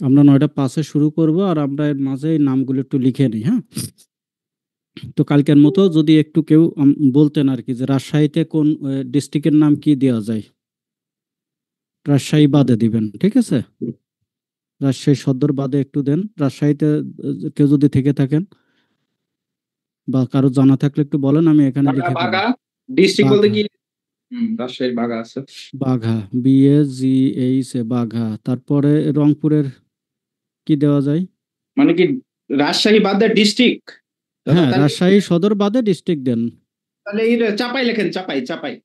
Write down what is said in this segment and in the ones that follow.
আমরা 9:05 শুরু করব, আর আমরা এর মাঝে এই নামগুলো একটু লিখে নিই, হ্যাঁ? তো কালকের মতো যদি একটু কেউ বলতেন আর কি, যে রাজশাহীতে কোন ডিস্ট্রিক্টের নাম কি দেওয়া যায়, রাজশাহী বাদে দিবেন, ঠিক আছে? রাজশাহী সদর বাদে একটু দেন। রাজশাহীতে কেউ যদি থেকে থাকেন বা কারো জানা থাকলে একটু বলেন, আমি এখানে লিখে ফেলি। বাঘা ডিস্ট্রিক্ট বলতে বাঘা, কি? রাজশাহীর বাঘা আছে। বাঘা, BAGH, বাঘা। তারপরে রংপুরের কি দেওয়া যায়? মানে কি রাজশাহী বাদ দিয়ে ডিস্ট্রিক্ট? দাদা হ্যাঁ, তাহলে রাজশাহী সদর বাদে ডিস্ট্রিক্ট দেন। তাহলে এই চাপাই লেখেন, চাপাই চাপাই।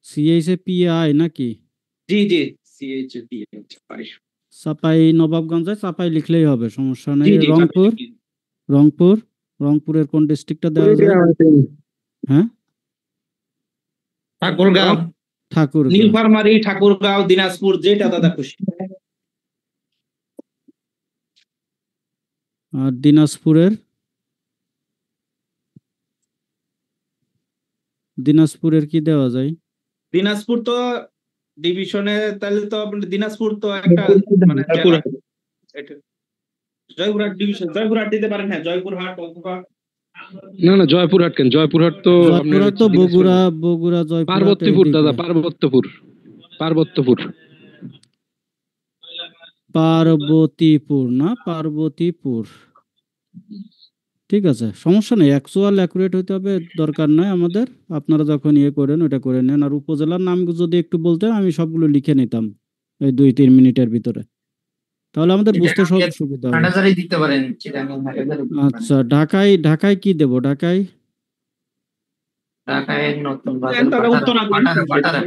CHAPI নাকি? জি জি, CHP চাপাই। চাপাই নবাবগঞ্জে চাপাই লিখলেই হবে, সমস্যা জি নেই। জি, চাপাই রংপুর, লিখেন। রংপুর, রংপুরের কোন ডিস্ট্রিক্টটা দেওয়া যায়? হ্যাঁ, ঠাকুরগাঁও, ঠাকুরগাঁও। নীলফামারী, ঠাকুরগাঁও, দিনাজপুর, যেটা দাদা খুশি। আর দিনাজপুরের, দিনাজপুরের কি দেওয়া যায়? দিনাজপুর তো ডিভিশনে, তাহলে তো আপনার দিনাজপুর তো একটা মানে জেলা। এটা জয়পুরহাট ডিভিশন, জয়পুরহাট দিতে পারেন। হ্যাঁ, জয়পুরহাট অথবা না না, জয়পুরহাট কেন? জয়পুরহাট তো আপনার জয়পুরহাট তো দিনাজপুর বগুড়া, না। বগুড়া জয়পুরহাট পার্বতীপুর এইদিকে। দাদা, পার্বত্যপুর, পার্বত্যপুর। পার্বতীপুর না, পার্বতীপুর। ঠিক আছে, সমস্যা নেই, অ্যাকচুয়াল অ্যাকুরেট হইতে হবে, দরকার নাই আমাদের। আপনারা যখন ইয়ে করেন ওটা করে নেন। আর উপজেলার নাম যদি একটু বলতেন, আমি সবগুলো লিখে নিতাম এই 2-3 মিনিটের ভিতরে, তাহলে আমাদের বুঝতে সব সুবিধা হবে। হাটাজারি দিতে পারেন, চিটাগাং হাটাজারি দিতে পারেন। আচ্ছা, ঢাকায়, ঢাকায় কি দেব? ঢাকায় ঢাকায় নতুন বাজার, উত্তরা দিন,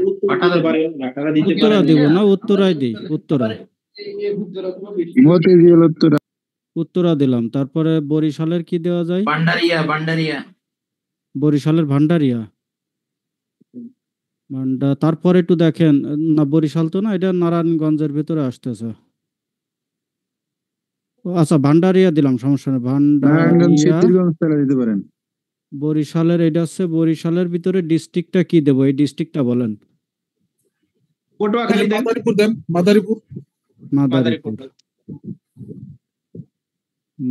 উত্তরা দিতে পারেন, ঢাকা দিতে উত্তরা পারেন। দিব না, উত্তরায় দিই, উত্তরা। মতিঝিল উত্তরা। উত্তরা দিলাম। তারপরে বরিশালের কি দেওয়া যায়? ভান্ডারিয়া, ভান্ডারিয়া। বরিশালের ভান্ডারিয়া, তারপরে একটু দেখেন, না বরিশাল তো না, এটা নারায়ণগঞ্জের ভিতরে আসতেছে। ও আচ্ছা, ভান্ডারিয়া দিলাম, সমস্যা নেই, নারায়ণগঞ্জ ভান্ডারিয়া। সিদ্ধিরগঞ্জ তারা দিতে পারেন। বরিশালের এটা হচ্ছে, বরিশালের ভিতরে ডিস্ট্রিক্টটা কি দেবো, এই ডিস্ট্রিক্টটা বলেন। পটুয়াখালী দেন। মাদারীপুর দেন, মাদারীপুর। মাদারীপুর। মাদারীপুর,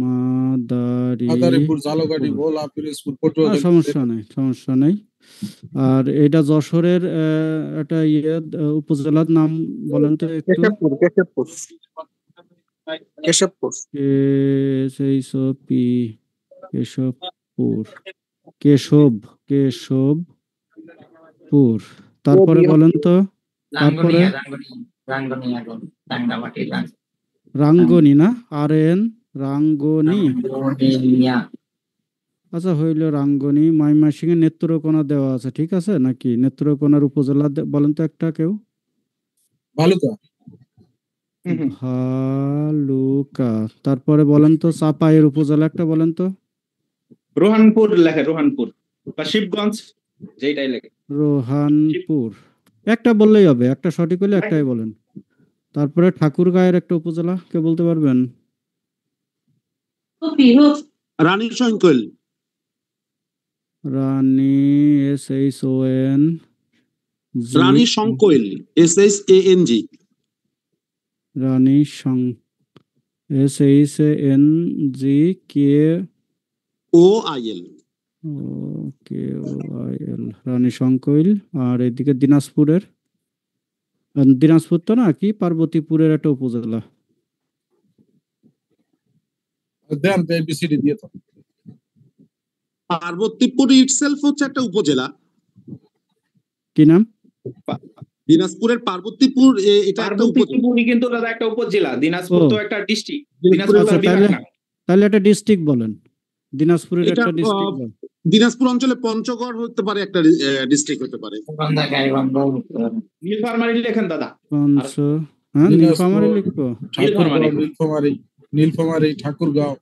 মাদারীপুর, মাদারীপুর। ঝালকাঠি, ভোলা, পিরোজপুর, পটুয়াখালী। সমস্যা নেই, সমস্যা নেই। আর এটা যশোরের একটা ইয়ে, উপজেলার নাম বলেন তো একটু। কেশবপুর, কেশবপুর, কেশবপুর। KSHOP, কেশবপুর, কেশব, কেশবপুর। তারপরে বলেন তো, তারপরে রাঙ্গুনিয়া, রাঙ্গুনিয়া, রাঙ্গুনিয়া, রাঙ্গামাটি, রাঙ্গনি না, RN, রাঙ্গনি। রাঙ্গুনিয়া। আচ্ছা, হইলো রাঙ্গনি। ময়মনসিংহে নেত্রকোনা দেওয়া আছে, ঠিক আছে নাকি? নেত্রকোনার উপজেলা বলেন তো একটা কেউ। ভালুকা। ভালুকা। তারপরে বলেন তো চাপাইয়ের উপজেলা একটা বলেন তো। রোহানপুর লেখে, রোহানপুর বা শিবগঞ্জ, যেটাই লেখে। রোহানপুর। একটা বললেই হবে, একটা সঠিক হলে একটাই বলেন। তারপরে ঠাকুরগাঁয়ের একটা উপজেলা কে বলতে পারবেন? রানী শঙ্কল। রানী, SHON, রানী শঙ্কৈল, SHANG। রানী সং, SHANG, OIL। KOIL, রানী শঙ্কৈল। আর এদিকে দিনাজপুরের, দিনাজপুর তো না, কি পার্বতীপুরের একটা উপজেলা। দেন ABCD দিয়ে তো। পার্বতীপুর ইটসেলফ হচ্ছে একটা উপজেলা। কি নাম? দিনাজপুরের পার্বতীপুর, এটা একটা উপজেলা। পার্বতীপুরই কিন্তু দাদা একটা উপজেলা, দিনাজপুর তো একটা ডিস্ট্রিক্ট। দিনাজপুর আচ্ছা, বিভাগ তাহলে না। তাহলে একটা ডিস্ট্রিক্ট বলেন, দিনাজপুরের এটা একটা ডিস্ট্রিক্ট বলেন। দিনাজপুর অঞ্চলে পঞ্চগড় হতে পারে, একটা ডিস্ট্রিক্ট হতে পারে। নীলফামারী লেখেন দাদা। পঞ্চ, হ্যাঁ, দিনাজপুর, নীলফামারী লিখবো। ঠাকুরগাঁও, নীলফামারী, নীলফামারী, ঠাকুরগাঁও।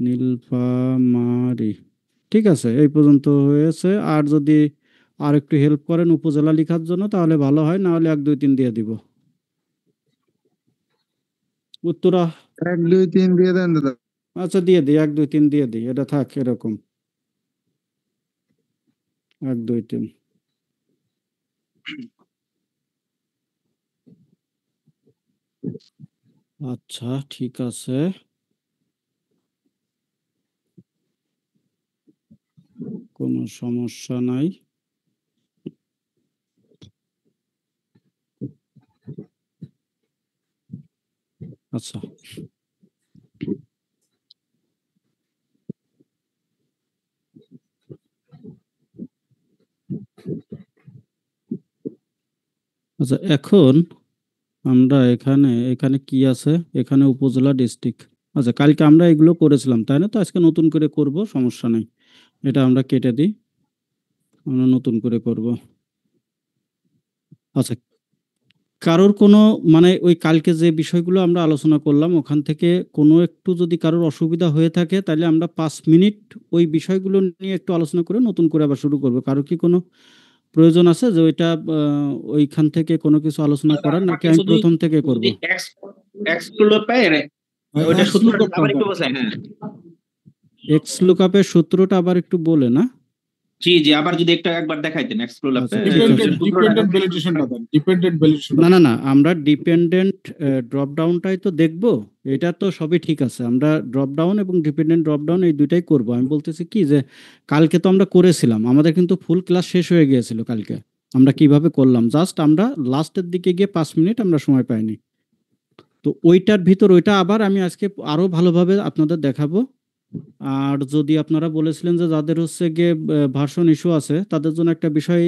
নীলফামারী। ঠিক আছে, এই পর্যন্ত হয়েছে। আর যদি আর একটু হেল্প করেন উপজেলা লেখার জন্য তাহলে ভালো হয়, না হলে 1, 2, 3 দিয়ে দিব। উত্তরা। 1 2 3 দিয়ে দেন দাদা। আচ্ছা, দিয়ে দিই, 1, 2, 3 দিয়ে দিই, এটা থাক এরকম। 1, 2, 3। আচ্ছা, ঠিক আছে। কোনো সমস্যা নাই। আচ্ছা। আচ্ছা, এখন আমরা এখানে কি আছে? এখানে উপজেলা, ডিস্ট্রিক্ট। আচ্ছা, কালকে আমরা এগুলো করেছিলাম, তাই না? তো আজকে নতুন করে করব, সমস্যা নেই। এটা আমরা কেটে দিই, আমরা নতুন করে করব। আচ্ছা, কারোর কোনো মানে ওই কালকে যে বিষয়গুলো আমরা আলোচনা করলাম ওখান থেকে কোনো একটু যদি কারোর অসুবিধা হয়ে থাকে তাহলে আমরা 5 মিনিট ওই বিষয়গুলো নিয়ে একটু আলোচনা করে নতুন করে আবার শুরু করব। কারো কি কোনো প্রয়োজন আছে যে ওইটা ওইখান থেকে কোনো কিছু আলোচনা করার, নাকি আমাকে আমি শুধু প্রথম থেকে করব? যদি এক্সক্লুড পায় ওইটা হ্যাঁ, সূত্র করতে আবার হবে। একটু বলছেন। হ্যাঁ এক্স লুকআপের সূত্রটা আবার একটু বলে না? জি জি, আবার যদি একবার দেখাইতেন এক্সক্লুড আচ্ছা, আপে ঠিক আছে। ডিপেন্ডেন্ট ভ্যালিডেশনটা দেন, ডিপেন্ডেন্ট ভ্যালিডেশনটা না, না, না, আমরা ডিপেন্ডেন্ট ড্রপ ডাউনটাই তো দেখব। এটা তো সবই ঠিক আছে, আমরা ড্রপ ডাউন এবং ডিপেন্ডেন্ট ড্রপ ডাউন এই দুইটাই করব। আমি বলতেছি কি যে কালকে তো আমরা করেছিলাম, আমাদের কিন্তু ফুল ক্লাস শেষ হয়ে গিয়েছিল কালকে। আমরা কিভাবে করলাম, জাস্ট আমরা লাস্টের দিকে গিয়ে 5 মিনিট আমরা সময় পাইনি। তো ওইটার ভিতর ওইটা আবার আমি আজকে আরো ভালোভাবে আপনাদের দেখাবো। আর যদি আপনারা বলেছিলেন যে যাদের হচ্ছে গিয়ে ভার্সন ইস্যু আছে তাদের জন্য একটা বিষয়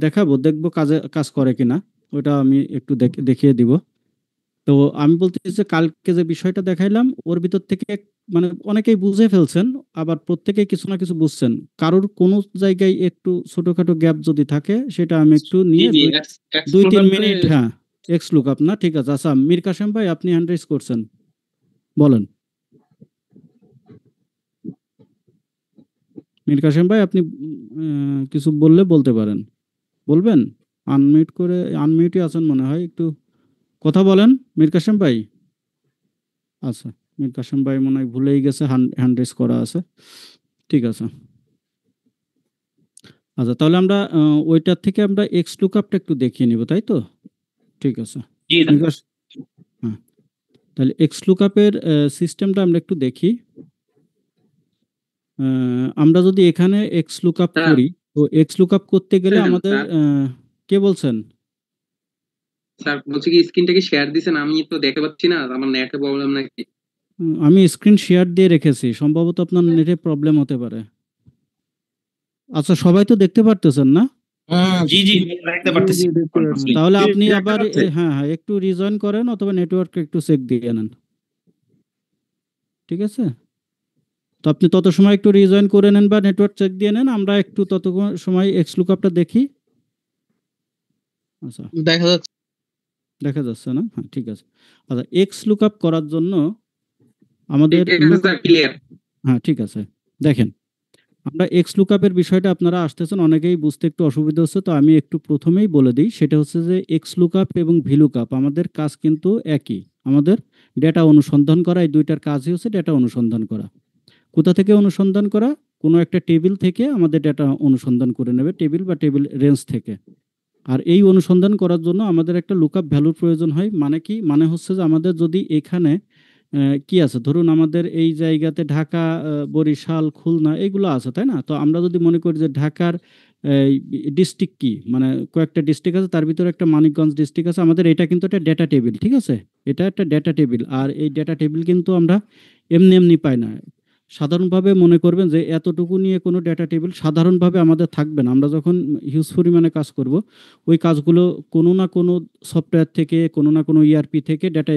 দেখাবো, দেখবো কাজ করে কিনা। ওইটা আমি একটু দেখিয়ে দিব। তো আমি বলতে যে কালকে যে বিষয়টা দেখাইলাম ওর ভিতর থেকে মানে অনেকেই বুঝে ফেলছেন, আবার প্রত্যেকেই কিছু না কিছু বুঝছেন। কারোর কোনো জায়গায় একটু ছোটখাটো গ্যাপ যদি থাকে সেটা আমি একটু জি নিয়ে জি, 2-3 এক্সক্লুড মিনিট, হ্যাঁ, এক্স লুকআপ না, ঠিক আছে। আচ্ছা, মীর কাসেম ভাই, আপনি হ্যান্ড রেজ করছেন, বলেন। মীর কাসেম ভাই, আপনি কিছু বললে বলতে পারেন, বলবেন। আনমিউটই আছেন মনে হয়, একটু কথা বলেন মীর কাসেম ভাই। আচ্ছা, মীর কাসেম ভাই মনে হয় ভুলেই গেছে হ্যান্ড রেজ করা আছে, ঠিক আছে। আচ্ছা, তাহলে আমরা ওইটার থেকে আমরা এক্স লুকআপটা একটু দেখিয়ে নিব, তাই তো? ঠিক আছে। জি মীর কাসেম, হ্যাঁ, তাহলে এক্স লুকআপের সিস্টেমটা আমরা একটু দেখি। আমরা যদি এখানে এক্স লুকআপ স্যার, করি, তো এক্স লুকআপ করতে গেলে স্যার, আমাদের কে বলছেন? স্যার বলছি কি স্ক্রিনটা কি শেয়ার দিছেন? আমি তো দেখতে পাচ্ছি না, আমার নেটে প্রবলেম নাকি? আমি স্ক্রিন শেয়ার দিয়ে রেখেছি, সম্ভবত আপনার নেটে প্রবলেম হতে পারে। আচ্ছা, সবাই তো দেখতে পারতেছেন না? হ্যাঁ, জি জি, দেখতে পারতেছি। তাহলে আপনি দেখা আবার যাচ্ছে? হ্যাঁ, হ্যাঁ, একটু রিজয়েন করেন অথবা নেটওয়ার্ক একটু চেক দিয়ে নেন, ঠিক আছে? তো আপনি তত সময় একটু রিজয়েন করে নেন বা নেটওয়ার্ক চেক দিয়ে নেন, আমরা একটু তত সময় এক্স লুকআপটা দেখি। আচ্ছা, দেখা যাচ্ছে। দেখা যাচ্ছে না? হ্যাঁ, ঠিক আছে। আচ্ছা, এক্স লুকআপ করার জন্য আমাদের স্যার ক্লিয়ার। হ্যাঁ, ঠিক আছে। দেখেন, আমরা এক্স লুকআপের বিষয়টা আপনারা আসতেছেন, অনেকেই বুঝতে একটু অসুবিধা হচ্ছে, তো আমি একটু প্রথমেই বলে দিই। সেটা হচ্ছে যে এক্স লুকআপ এবং ভি লুকআপ আমাদের কাজ কিন্তু একই। আমাদের ডেটা অনুসন্ধান করা, এই দুইটার কাজই হচ্ছে ডেটা অনুসন্ধান করা। কোথা থেকে অনুসন্ধান করা? কোনো একটা টেবিল থেকে আমাদের ডেটা অনুসন্ধান করে নেবে, টেবিল বা টেবিল রেঞ্জ থেকে। আর এই অনুসন্ধান করার জন্য আমাদের একটা লুকআপ ভ্যালুর প্রয়োজন হয়। মানে কি? মানে হচ্ছে যে আমাদের যদি এখানে কি আছে, ধরুন আমাদের এই জায়গাতে ঢাকা, বরিশাল, খুলনা এগুলো আছে, তাই না? তো আমরা যদি মনে করি যে ঢাকার ডিস্ট্রিক্ট কি, মানে কয়েকটা ডিস্ট্রিক্ট আছে, তার ভিতরে একটা মানিকগঞ্জ ডিস্ট্রিক্ট আছে, আমাদের এটা কিন্তু একটা ডেটা টেবিল, ঠিক আছে? এটা একটা ডেটা টেবিল। আর এই ডেটা টেবিল কিন্তু আমরা এমনি এমনি পাই না। সাধারণভাবে মনে করবেন যে এতটুকু নিয়ে কোনো ডেটা টেবিল সাধারণভাবে আমাদের থাকবে না। আমরা যখন হিউজ পরিমাণে কাজ করব, ওই কাজগুলো কোনো না কোনো সফটওয়্যার থেকে, কোনো না কোনো ইআরপি থেকে ডেটা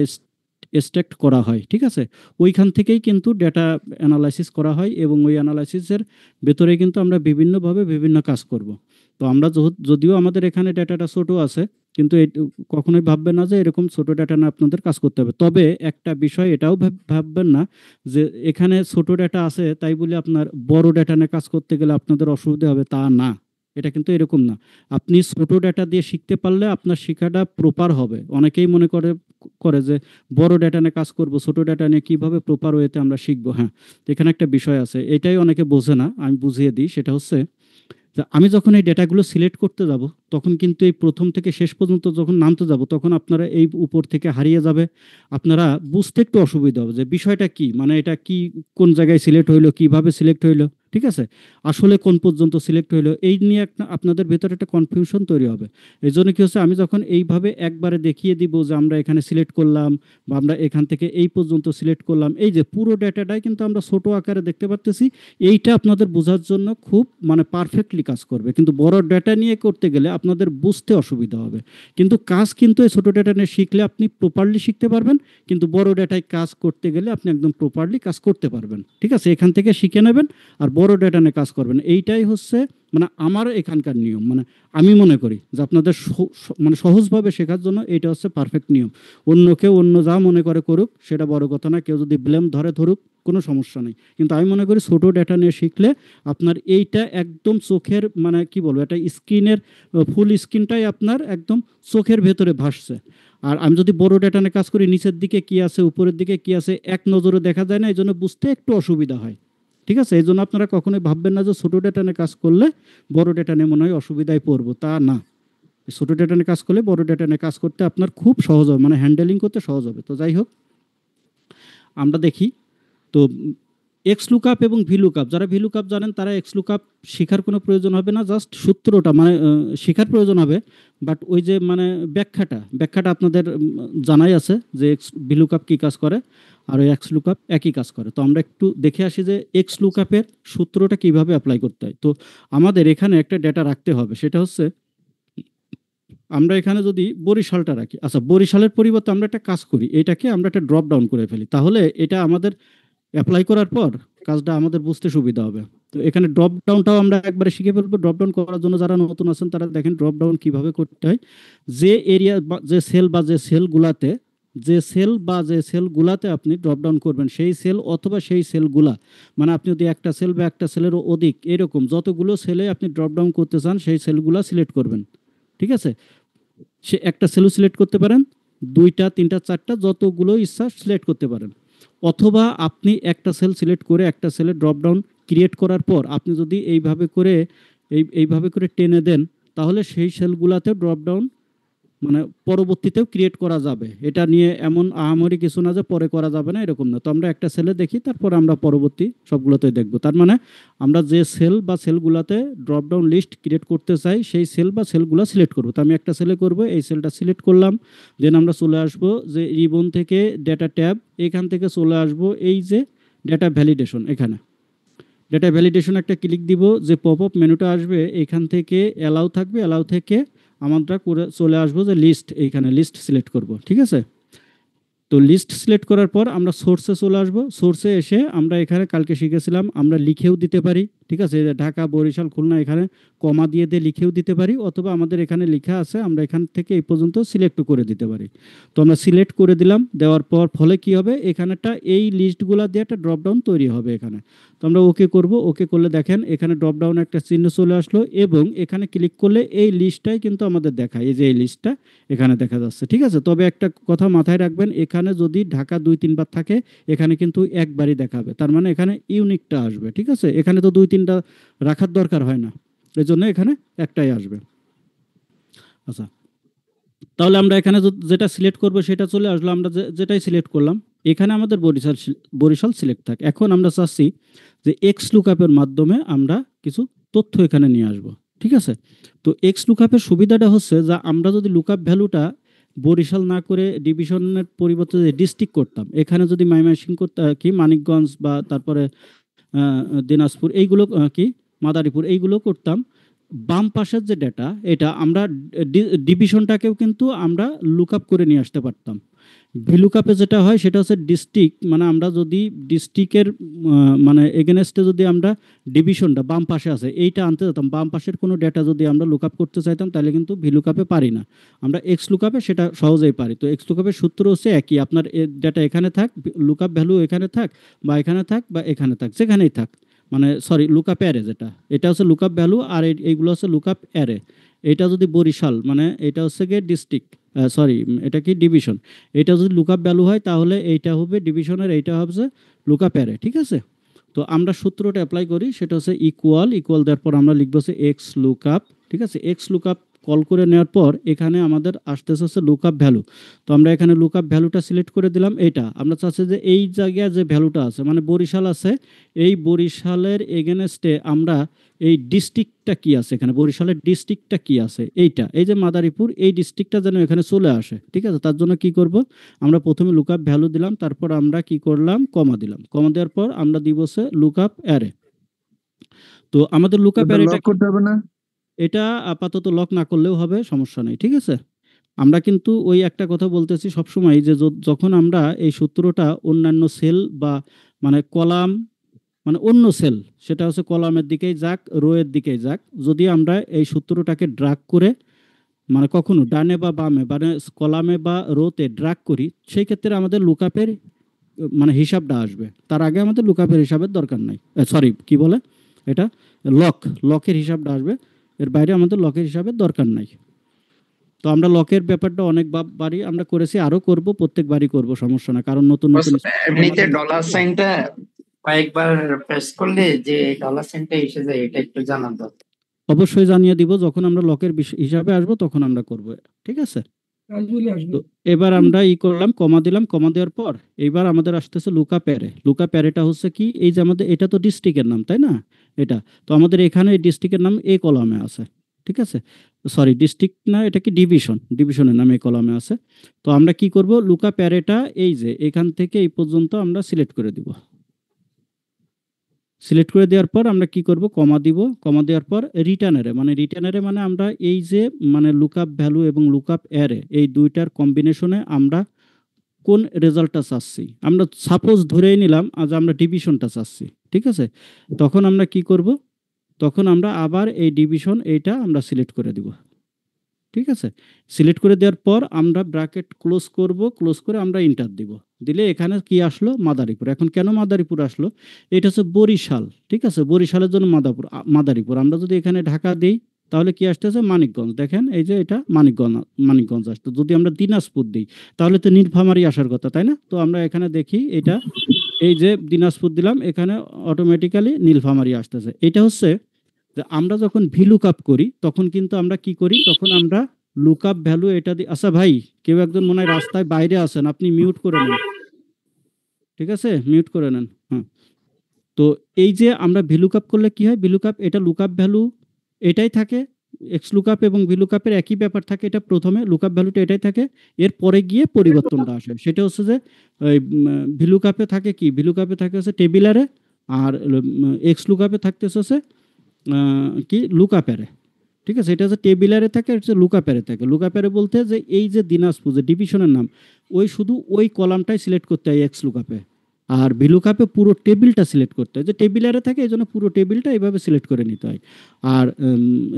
এক্সট্রাক্ট করা হয়, ঠিক আছে? ওইখান থেকেই কিন্তু ডেটা অ্যানালাইসিস করা হয় এবং ওই অ্যানালাইসিসের ভেতরে কিন্তু আমরা বিভিন্নভাবে বিভিন্ন কাজ করব। তো আমরা যদিও আমাদের এখানে ডেটাটা ছোট আছে, কিন্তু কখনোই ভাববেন না যে এরকম ছোট ডেটা না আপনাদের কাজ করতে হবে। তবে একটা বিষয় এটাও ভাববেন না যে এখানে ছোট ডেটা আছে তাই বলে আপনার বড় ডেটা নিয়ে কাজ করতে গেলে আপনাদের অসুবিধা হবে, তা না। এটা কিন্তু এরকম না। আপনি ছোট ডেটা দিয়ে শিখতে পারলে আপনার শেখাটা প্রপার হবে। অনেকেই মনে করে করে যে বড় ডেটা নিয়ে কাজ করব, ছোট ডেটা নিয়ে কিভাবে প্রপার ওয়েতে আমরা শিখবো। হ্যাঁ, তো এখানে একটা বিষয় আছে, এটাই অনেকে বোঝে না, আমি বুঝিয়ে দিই। সেটা হচ্ছে যে আমি যখন এই ডেটাগুলো সিলেক্ট করতে যাব তখন কিন্তু এই প্রথম থেকে শেষ পর্যন্ত যখন নামতে যাব তখন আপনারা এই উপর থেকে হারিয়ে যাবে, আপনারা বুঝতে একটু অসুবিধা হবে যে বিষয়টা কি, মানে এটা কি, কোন জায়গায় সিলেক্ট হইলো, কিভাবে সিলেক্ট হইলো, ঠিক আছে, আসলে কোন পর্যন্ত সিলেক্ট হইলো, এই নিয়ে একটা আপনাদের ভেতরে একটা কনফিউশন তৈরি হবে। এই জন্য কি হচ্ছে, আমি যখন এইভাবে একবারে দেখিয়ে দিব যে আমরা এখানে সিলেক্ট করলাম বা আমরা এখান থেকে এই পর্যন্ত সিলেক্ট করলাম, এই যে পুরো ডেটাটাই কিন্তু আমরা ছোট আকারে দেখতে পারতেছি, এইটা আপনাদের বোঝার জন্য খুব মানে পারফেক্টলি কাজ করবে। কিন্তু বড় ডেটা নিয়ে করতে গেলে আপনাদের বুঝতে অসুবিধা হবে। কিন্তু কাজ কিন্তু এই ছোট ডেটা নিয়ে শিখলে আপনি প্রপারলি শিখতে পারবেন, কিন্তু বড় ডেটায় কাজ করতে গেলে আপনি একদম প্রপারলি কাজ করতে পারবেন। ঠিক আছে, এখান থেকে শিখে নেবেন আর বড় ডেটা নিয়ে কাজ করবেন। এইটাই হচ্ছে মানে আমার এখানকার নিয়ম, মানে আমি মনে করি যে আপনাদের মানে সহজভাবে শেখার জন্য এটা হচ্ছে পারফেক্ট নিয়ম। অন্য কেউ অন্য যা মনে করে করুক, সেটা বড় কথা না, কেউ যদি ব্লেম ধরে ধরুক, কোনো সমস্যা নেই। কিন্তু আমি মনে করি ছোট ডেটা নিয়ে শিখলে আপনার এইটা একদম চোখের মানে কি বলবো, এটা স্ক্রিনের ফুল স্ক্রিনটাই আপনার একদম চোখের ভেতরে ভাসছে। আর আমি যদি বড় ডেটা নিয়ে কাজ করি, নিচের দিকে কি আছে উপরের দিকে কি আছে এক নজরে দেখা যায় না, এই জন্য বুঝতে একটু অসুবিধা হয়। ঠিক আছে, এই জন্য আপনারা কখনোই ভাববেন না যে ছোট ডেটা নিয়ে কাজ করলে বড় ডেটা নিয়ে মনে হয় অসুবিধায় পড়বো, তা না। ছোট ডেটা নিয়ে কাজ করলে বড় ডেটা নিয়ে কাজ করতে আপনার খুব সহজ হবে, মানে হ্যান্ডেলিং করতে সহজ হবে। তো যাই হোক, আমরা দেখি তো এক্স লুকআপ এবং ভি লুকআপ, যারা ভি লুকআপ জানেন তারা এক্স লুকআপ শেখার কোনো প্রয়োজন হবে না, জাস্ট সূত্রটা মানে শেখার প্রয়োজন হবে। বাট ওই যে মানে ব্যাখ্যাটা আপনাদের জানাই আছে যে এক্স ভি লুকআপ কী কাজ করে আর ওই এক্স লুকআপ একই কাজ করে। তো আমরা একটু দেখে আসি যে এক্স লুকআপের সূত্রটা কিভাবে অ্যাপ্লাই করতে হয়। তো আমাদের এখানে একটা ডেটা রাখতে হবে, সেটা হচ্ছে আমরা এখানে যদি বরিশালটা রাখি, আচ্ছা বরিশালের পরিবর্তে আমরা একটা কাজ করি, এটাকে আমরা একটা ড্রপ ডাউন করে ফেলি, তাহলে এটা আমাদের অ্যাপ্লাই করার পর কাজটা আমাদের বুঝতে সুবিধা হবে। তো এখানে ড্রপ ডাউনটাও আমরা একবারে শিখে ফেলবো। ড্রপ ডাউন করার জন্য যারা নতুন আছেন তারা দেখেন ড্রপ ডাউন কিভাবে করতে হয়। যে এরিয়া যে সেল বা যে সেলগুলাতে আপনি ড্রপ ডাউন করবেন, সেই সেল অথবা সেই সেলগুলা, মানে আপনি যদি একটা সেল বা একটা সেলেরও অধিক এরকম যতগুলো সেলে আপনি ড্রপ ডাউন করতে চান সেই সেলগুলা সিলেক্ট করবেন। ঠিক আছে, সে একটা সেলও সিলেক্ট করতে পারেন, 2টা 3টা 4টা যতগুলো ইচ্ছা সিলেক্ট করতে পারেন। অথবা আপনি একটা সেল সিলেক্ট করে একটা সেলে ড্রপ ডাউন ক্রিয়েট করার পর আপনি যদি এইভাবে করে টেনে দেন, তাহলে সেই সেলগুলাতে ড্রপ ডাউন মানে পরবর্তীতেও ক্রিয়েট করা যাবে। এটা নিয়ে এমন আহামরি কিছু না যে পরে করা যাবে না, এরকম না। তো আমরা একটা সেলে দেখি, তারপর আমরা পরবর্তী সবগুলোতে দেখব। তার মানে আমরা যে সেল বা সেলগুলোতে ড্রপ ডাউন লিস্ট ক্রিয়েট করতে চাই সেই সেল বা সেলগুলো সিলেক্ট করব। তো আমি একটা সেলে করব, এই সেলটা সিলেক্ট করলাম, দেন আমরা চলে আসব যে রিবন থেকে ডেটা ট্যাব, এখান থেকে চলে আসব এই যে ডেটা ভ্যালিডেশন, এখানে ডেটা ভ্যালিডেশন একটা ক্লিক দিব, যে পপ আপ মেনুটা আসবে এখান থেকে অ্যালাউ থাকবে, অ্যালাউ থেকে আমরা করে চলে আসবো যে লিস্ট, এইখানে লিস্ট সিলেক্ট করব। ঠিক আছে, তো লিস্ট সিলেক্ট করার পর আমরা সোর্সে চলে আসবো। সোর্সে এসে আমরা এখানে কালকে শিখেছিলাম আমরা লিখেও দিতে পারি। ঠিক আছে, ঢাকা বরিশাল খুলনা এখানে কমা দিয়ে লিখেও দিতে পারি, অথবা আমাদের এখানে লেখা আছে আমরা এখান থেকে এই পর্যন্ত সিলেক্টও করে দিতে পারি। তো আমরা সিলেক্ট করে দিলাম, দেওয়ার পর ফলে কি হবে, এখানেটা এই লিস্টগুলা দিয়ে একটা ড্রপডাউন তৈরি হবে এখানে। তো আমরা ওকে করব, ওকে করলে দেখেন এখানে ড্রপডাউন একটা চিহ্ন চলে আসলো এবং এখানে ক্লিক করলে এই লিস্টটাই কিন্তু আমাদের দেখায়, এই যে এই লিস্টটা এখানে দেখা যাচ্ছে। ঠিক আছে, তবে একটা কথা মাথায় রাখবেন, এখানে যদি ঢাকা 2-3 বার থাকে এখানে কিন্তু একবারই দেখাবে, তার মানে এখানে ইউনিকটা আসবে। ঠিক আছে, এখানে তো 2-3টা রাখার দরকার হয় না, এর জন্য এখানে একটাই আসবে। আচ্ছা, তাহলে আমরা এখানে যেটা সিলেক্ট করব সেটা চলে আসলো, আমরা যেটাই সিলেক্ট করলাম এখানে আমাদের বরিশাল সিলেক্ট থাকে। এখন আমরা চাচ্ছি যে এক্স লুকআপের মাধ্যমে আমরা কিছু তথ্য এখানে নিয়ে আসব। ঠিক আছে, তো এক্স লুকআপের সুবিধাটা হচ্ছে যে আমরা যদি লুকআপ ভ্যালুটা বরিশাল না করে ডিভিশনের পরিবর্তে ডিস্ট্রিক্ট করতাম, এখানে যদি ময়মনসিংহ করতে কি মানিকগঞ্জ বা তারপরে দিনাজপুর এইগুলো কি মাদারীপুর এইগুলো করতাম, বাম পাশের যে ডেটা এটা আমরা ডিভিশনটাকেও কিন্তু আমরা লুকআপ করে নিয়ে আসতে পারতাম। ভিলুকআপে যেটা হয় সেটা হচ্ছে ডিস্ট্রিক্ট, মানে আমরা যদি ডিস্ট্রিক্টের মানে এগেনস্টে যদি আমরা ডিভিশনটা বাম পাশে আছে এইটা আনতে যেতাম, বাম পাশের কোনো ডেটা যদি আমরা লুকআপ করতে চাইতাম তাহলে কিন্তু ভিলুকআপে পারি না, আমরা এক্স লুকআপে সেটা সহজেই পারি। তো এক্স লুকআপের সূত্র হচ্ছে একই, আপনার ডেটা এখানে থাক, লুকআপ ভ্যালু এখানে থাক বা এখানে থাক বা এখানে থাক, যেখানেই থাক, মানে সরি লুকআপ অ্যারে, যেটা এটা হচ্ছে লুকআপ ভ্যালু আর এইগুলো হচ্ছে লুকআপ অ্যারে। এটা যদি বরিশাল মানে এটা হচ্ছে গিয়ে ডিস্ট্রিক্ট, সরি এটা কি ডিভিশন, এটা যদি লুকআপ ভ্যালু হয় তাহলে এইটা হবে ডিভিশনের, এইটা হবে লুকআপ অ্যারে। ঠিক আছে, তো আমরা সূত্রটা অ্যাপ্লাই করি, সেটা হচ্ছে ইকুয়াল দেওয়ার পর আমরা লিখবো হচ্ছে এক্স লুকআপ। ঠিক আছে, এক্স লুকআপ কল করে নেওয়ার পর এখানে আমাদের আসতেছে হচ্ছে লুকআপ ভ্যালু। তো আমরা এখানে লুকআপ ভ্যালুটা সিলেক্ট করে দিলাম। এটা আমরা চাচ্ছি যে এই জায়গায় যে ভ্যালুটা আছে মানে বরিশাল আছে, এই বরিশালের এগেনস্টে আমরা এই ডিস্ট্রিক্টটা কি আছে, এখানে বরিশালের ডিস্ট্রিক্টটা কি আছে, এইটা এই যে মাদারীপুর, এই ডিস্ট্রিক্টটা যেন এখানে চলে আসে। ঠিক আছে, তার জন্য কি করব, আমরা প্রথমে লুকআপ ভ্যালু দিলাম, তারপর আমরা কি করলাম, কমা দিলাম। কমা দেওয়ার পর আমরা দিব হচ্ছে লুকআপ অ্যারে। তো আমাদের লুকআপ অ্যারেটা করতে হবে না? এটা আপাতত লক না করলেও হবে, সমস্যা নেই। ঠিক আছে, আমরা কিন্তু ওই একটা কথা বলতেছি সবসময় যে যখন আমরা এই সূত্রটা অন্যান্য সেল বা মানে কলাম মানে অন্য সেল, সেটা হচ্ছে কলামের দিকেই যাক রোয়ের দিকেই যাক, যদি আমরা এই সূত্রটাকে ড্রাগ করে মানে কখনো ডানে বা বামে মানে কলামে বা রোতে ড্রাগ করি, সেই ক্ষেত্রে আমাদের লুকআপের মানে হিসাবটা আসবে। তার আগে আমাদের লুকআপের হিসাবের দরকার নাই, সরি কি বলে এটা, লকের হিসাবটা আসবে, এর বাইরে আমাদের লকের হিসাবের দরকার নাই। তো আমরা লকের ব্যাপারটা অনেক বারই আমরা করেছি, আরো করব, প্রত্যেকবারই করব, সমস্যা না, কারণ নতুন নতুন এমনিতে ডলার সাইনটা কয়েকবার প্রেস করলে যে ডলার সাইনটা এসে যায়, এটা একটু জানান দাও। অবশ্যই জানিয়ে দিব, যখন আমরা লকের হিসাবে আসবো তখন আমরা করব। ঠিক আছে, তো এবার আমরা করলাম, কমা দিলাম। কমা দেওয়ার পর এইবার আমাদের আসতেছে লুকআপ অ্যারে। লুকআপ অ্যারেটা হচ্ছে কি, এই যে আমাদের এটা তো ডিস্ট্রিক্টের নাম তাই না, এটা তো আমাদের এখানে ডিস্ট্রিক্টের নাম এই কলামে আছে। ঠিক আছে, সরি ডিস্ট্রিক্ট না, এটা কি ডিভিশনের নাম এই কলামে আছে। তো আমরা কি করব, লুকআপ অ্যারেটা এই যে এখান থেকে এই পর্যন্ত আমরা সিলেক্ট করে দিব। সিলেক্ট করে দেওয়ার পর আমরা কি করব, কমা দিব। কমা দেওয়ার পর রিটার্নারে মানে আমরা এই যে মানে লুকআপ ভ্যালু এবং লুকআপ অ্যারে এই দুইটার কম্বিনেশনে আমরা কোন রেজাল্টটা চাচ্ছি, আমরা সাপোজ ধরেই নিলাম আজ আমরা ডিভিশনটা চাচ্ছি। ঠিক আছে, তখন আমরা কি করব, তখন আমরা আবার এই ডিভিশন এইটা আমরা সিলেক্ট করে দিব। ঠিক আছে, সিলেক্ট করে দেওয়ার পর আমরা ব্র্যাকেট ক্লোজ করব, ক্লোজ করে আমরা এন্টার দিব। দিলে এখানে কি আসলো, মাদারীপুর। এখন কেন মাদারীপুর আসলো, এটা হচ্ছে বরিশাল। ঠিক আছে, বরিশালের জন্য মাদারীপুর। আমরা যদি এখানে ঢাকা দিই তাহলে কি আসতেছে, মানিকগঞ্জ। দেখেন এই যে এটা মানিকগঞ্জ আসতো। যদি আমরা দিনাজপুর দিই তাহলে তো নীলফামারী আসার কথা তাই না। তো আমরা এখানে দেখি এটা এই যে দিনাজপুর দিলাম, এখানে অটোমেটিক্যালি নীলফামারী আসতেছে। এটা হচ্ছে যে আমরা যখন ভিলুকআপ করি তখন কিন্তু আমরা কি করি, তখন আমরা লুকআপ ভ্যালু এটা দিই। আচ্ছা ভাই, কেউ একজন মনে হয় রাস্তায় বাইরে আছেন, আপনি মিউট করে নেন। ঠিক আছে, মিউট করে নেন। হ্যাঁ, তো এই যে আমরা ভিলুকআপ করলে কি হয়, ভিলুকআপ এটা লুকআপ ভ্যালু এটাই থাকে, এক্স লুকআপ এবং ভিলুকআপের একই ব্যাপার থাকে। এটা প্রথমে লুকআপ ভ্যালুটা এটাই থাকে, এর পরে গিয়ে পরিবর্তনটা আসে। সেটা হচ্ছে যে ভিলুকআপে থাকে কি, ভিলুকআপে থাকে হচ্ছে টেবিলারে, আর এক্স লুকআপে থাকতেছে হচ্ছে কি লুকআপ অ্যারে। ঠিক আছে, এটা হচ্ছে টেবিলারে থাকে, এটা হচ্ছে লুকআপ অ্যারে থাকে। লুকআপ অ্যারে বলতে যে এই যে দিনাজপুর যে ডিভিশনের নাম, ওই শুধু ওই কলামটাই সিলেক্ট করতে হয় এক্স লুকআপে, আর ভিলুকআপে পুরো টেবিলটা সিলেক্ট করতে হয়। যে টেবিলারে থাকে এই জন্য পুরো টেবিলটা এইভাবে সিলেক্ট করে নিতে হয়। আর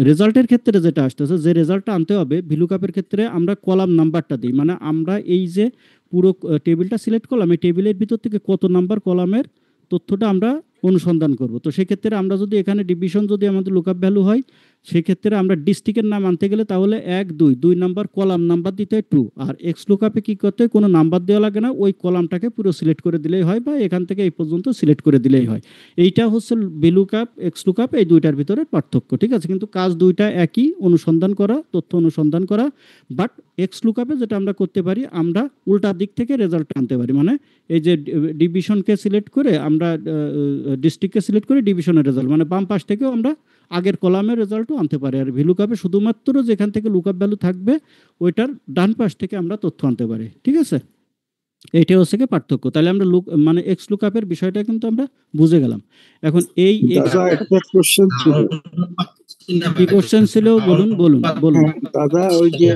রেজাল্টের ক্ষেত্রে যেটা আসতেছে, যে রেজাল্টটা আনতে হবে ভিলুকআপের ক্ষেত্রে আমরা কলাম নাম্বারটা দিই, মানে আমরা এই যে পুরো টেবিলটা সিলেক্ট করলাম, এই টেবিলের ভিতর থেকে কত নাম্বার কলামের তথ্যটা আমরা অনুসন্ধান করব। তো সেক্ষেত্রে আমরা যদি এখানে ডিভিশন যদি আমাদের লুকআপ ভ্যালু হয়, সেক্ষেত্রে আমরা ডিস্ট্রিক্টের নাম আনতে গেলে তাহলে 1 2 নাম্বার কলাম নাম্বার দিতে হয় 2। আর এক্স লুকআপে কি করতে হয়, কোনো নাম্বার দেওয়া লাগে না, ওই কলামটাকে পুরো সিলেক্ট করে দিলেই হয়, বা এখান থেকে এই পর্যন্ত সিলেক্ট করে দিলেই হয়। এইটা হচ্ছে ভিলুকআপ এক্স লুকআপ এই দুইটার ভিতরে পার্থক্য। ঠিক আছে, কিন্তু কাজ দুইটা একই, অনুসন্ধান করা, তথ্য অনুসন্ধান করা। বাট এক্স লুকআপে যেটা আমরা করতে পারি, আমরা উল্টা দিক থেকে রেজাল্ট আনতে পারি, মানে এই যে ডিভিশনকে সিলেক্ট করে আমরা ডিস্ট্রিক্টকে সিলেক্ট করে ডিভিশনের রেজাল্ট, মানে বাম পাশ থেকেও আমরা আগের কলামের রেজাল্টও আনতে পারি। আর ভিলুকআপে শুধুমাত্র যেখান থেকে লুকআপ ভ্যালু থাকবে ওইটার ডান পাশ থেকে আমরা তথ্য আনতে পারি। ঠিক আছে, এইটা হচ্ছে কি পার্থক্য। তাহলে আমরা মানে এক্স লুকআপের বিষয়টা কিন্তু আমরা বুঝে গেলাম। এখন এই দাদা একটা কোশ্চেন ছিল। কি কোশ্চেন ছিল, বলুন। দাদা ওই যে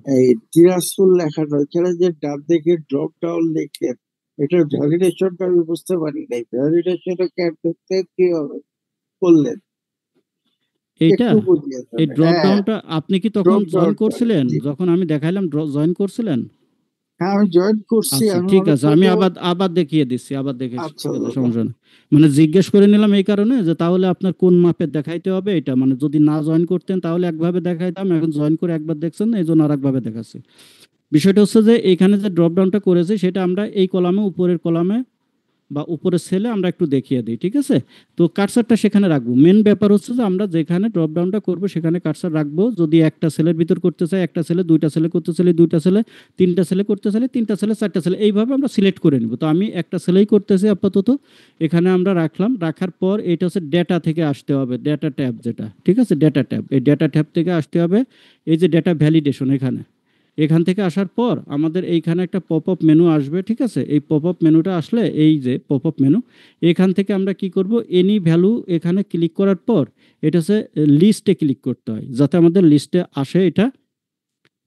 এই দিনাজপুর লেখাটা ওইখানে যে ডান দিকে ড্রপ ডাউন লিখে, এটার ভ্যালিডেশনটা আমি বুঝতে পারি নাই। ভ্যালিডেশনটা করতে কি হবে করলেন এইটা একটু বুঝিয়ে দেন। এই ড্রপ ডাউনটা আপনি কি তখন Drop জয়েন down টা, করছিলেন, জি। যখন আমি দেখাইলাম জয়েন করছিলেন? হ্যাঁ আমি জয়েন করছি। আচ্ছা আমি ঠিক অনেক আছে, আমি পরে- আবার দেখিয়ে দিচ্ছি, আবার দেখে আচ্ছা ঠিক আছে, দাদা। সমস্যা নেই। মানে জিজ্ঞেস করে নিলাম এই কারণে যে তাহলে আপনার কোন মাপের দেখাইতে হবে এটা, মানে যদি না জয়েন করতেন তাহলে একভাবে দেখাইতাম, এখন জয়েন করে একবার দেখছেন এই জন্য আরেকভাবে দেখাচ্ছি। বিষয়টা হচ্ছে যে এখানে যে ড্রপ ডাউনটা করেছি সেটা আমরা এই কলামে উপরের কলামে বা উপরের সেলে আমরা একটু দেখিয়ে দিই, ঠিক আছে? তো কার্সারটা সেখানে রাখবো। মেন ব্যাপার হচ্ছে যে আমরা যেখানে ড্রপ ডাউনটা করবো সেখানে কার্সার রাখবো। যদি একটা সেলের ভিতর করতে চাই একটা সেলে, দুইটা সেলে করতে চাইলে দুইটা সেলে, তিনটা সেলে করতে চাইলে তিনটা সেলে, চারটা সেলে, এইভাবে আমরা সিলেক্ট করে নিব। তো আমি একটা সেলেই করতেছি আপাতত। এখানে আমরা রাখলাম, রাখার পর এটা হচ্ছে ডেটা থেকে আসতে হবে, ডেটা ট্যাব যেটা, ঠিক আছে? ডেটা ট্যাব, এই ডেটা ট্যাব থেকে আসতে হবে এই যে ডেটা ভ্যালিডেশন। এখান থেকে আসার পর আমাদের এইখানে একটা পপ আপ মেনু আসবে, ঠিক আছে? এই পপ আপ মেনুটা আসলে এই যে পপ আপ মেনু, এখান থেকে আমরা কি করব, এনি ভ্যালু এখানে ক্লিক করার পর এটা হচ্ছে লিস্টে ক্লিক করতে হয় যাতে আমাদের লিস্টে আসে এটা।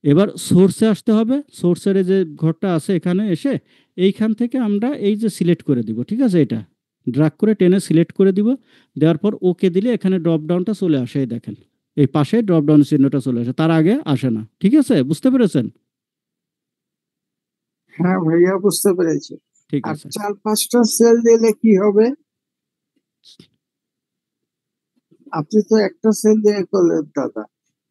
এবার সোর্সে আসতে হবে, সোর্সের যে ঘরটা আছে এখানে এসে এইখান থেকে আমরা এই যে সিলেক্ট করে দিব, ঠিক আছে? এটা ড্রাগ করে টেনে সিলেক্ট করে দিব, দেওয়ার পর ওকে দিলে এখানে ড্রপ ডাউনটা চলে আসে, এই দেখেন এই পাশে ড্রপ ডাউন চিহ্নটা চলে আসে, তার আগে আসে না, ঠিক আছে? বুঝতে পেরেছেন? হ্যাঁ ভাইয়া, বুঝতে পেরেছি। ঠিক আর আছে। 4-5টা সেল দিলে কি হবে? আপনি তো একটা সেল দিয়ে করলেন দাদা,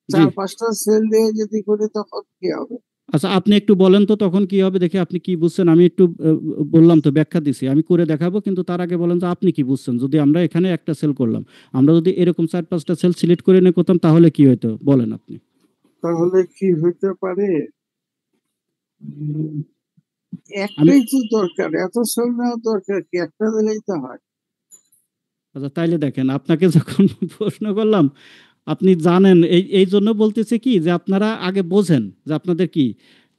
জি, 4-5টা সেল দিয়ে যদি করি তখন কি হবে? আচ্ছা আপনি একটু বলেন তো তখন কি হবে, দেখে আপনি কি বুঝছেন। আমি একটু বললাম তো, ব্যাখ্যা দিছি, আমি করে দেখাবো, কিন্তু তার আগে বলেন যে আপনি কি বুঝছেন। যদি আমরা এখানে একটা সেল করলাম, আমরা যদি এরকম 4-5টা সেল সিলেক্ট করে নিয়ে করতাম তাহলে কি হতো বলেন আপনি। তাহলে কি হইতে পারে? উম, আমি একটাই তো দরকার, এত সেল নেওয়ার দরকার কি? একটা দিলেই তো হয়। আচ্ছা তাইলে দেখেন, আপনাকে যখন প্রশ্ন করলাম আপনি জানেন, এই এই জন্য বলতেছে কি যে আপনারা আগে বোঝেন যে আপনাদের কি।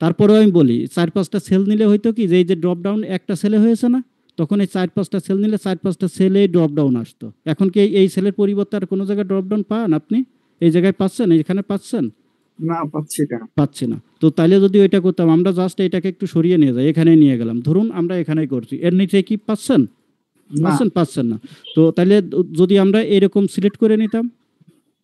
তারপরেও আমি বলি 4-5টা সেল নিলে হয়তো কি যে এই যে ড্রপ ডাউন একটা সেলে হয়েছে না, তখন এই 4-5টা সেল নিলে 4-5টা সেলে ড্রপ ডাউন আসতো। এখন কি এই সেলের পরিবর্তে আর কোনো জায়গায় ড্রপ ডাউন পান আপনি? এই জায়গায় পাচ্ছেন, এইখানে পাচ্ছেন? না, পাচ্ছি না। পাচ্ছি না। তো তাইলে যদি ওইটা করতাম, আমরা জাস্ট এটাকে একটু সরিয়ে নিয়ে যাই, এখানে নিয়ে গেলাম, ধরুন আমরা এখানেই করছি, এর নিচে কি পাচ্ছেন? না, পাচ্ছেন না। তো তাহলে যদি আমরা এরকম সিলেক্ট করে নিতাম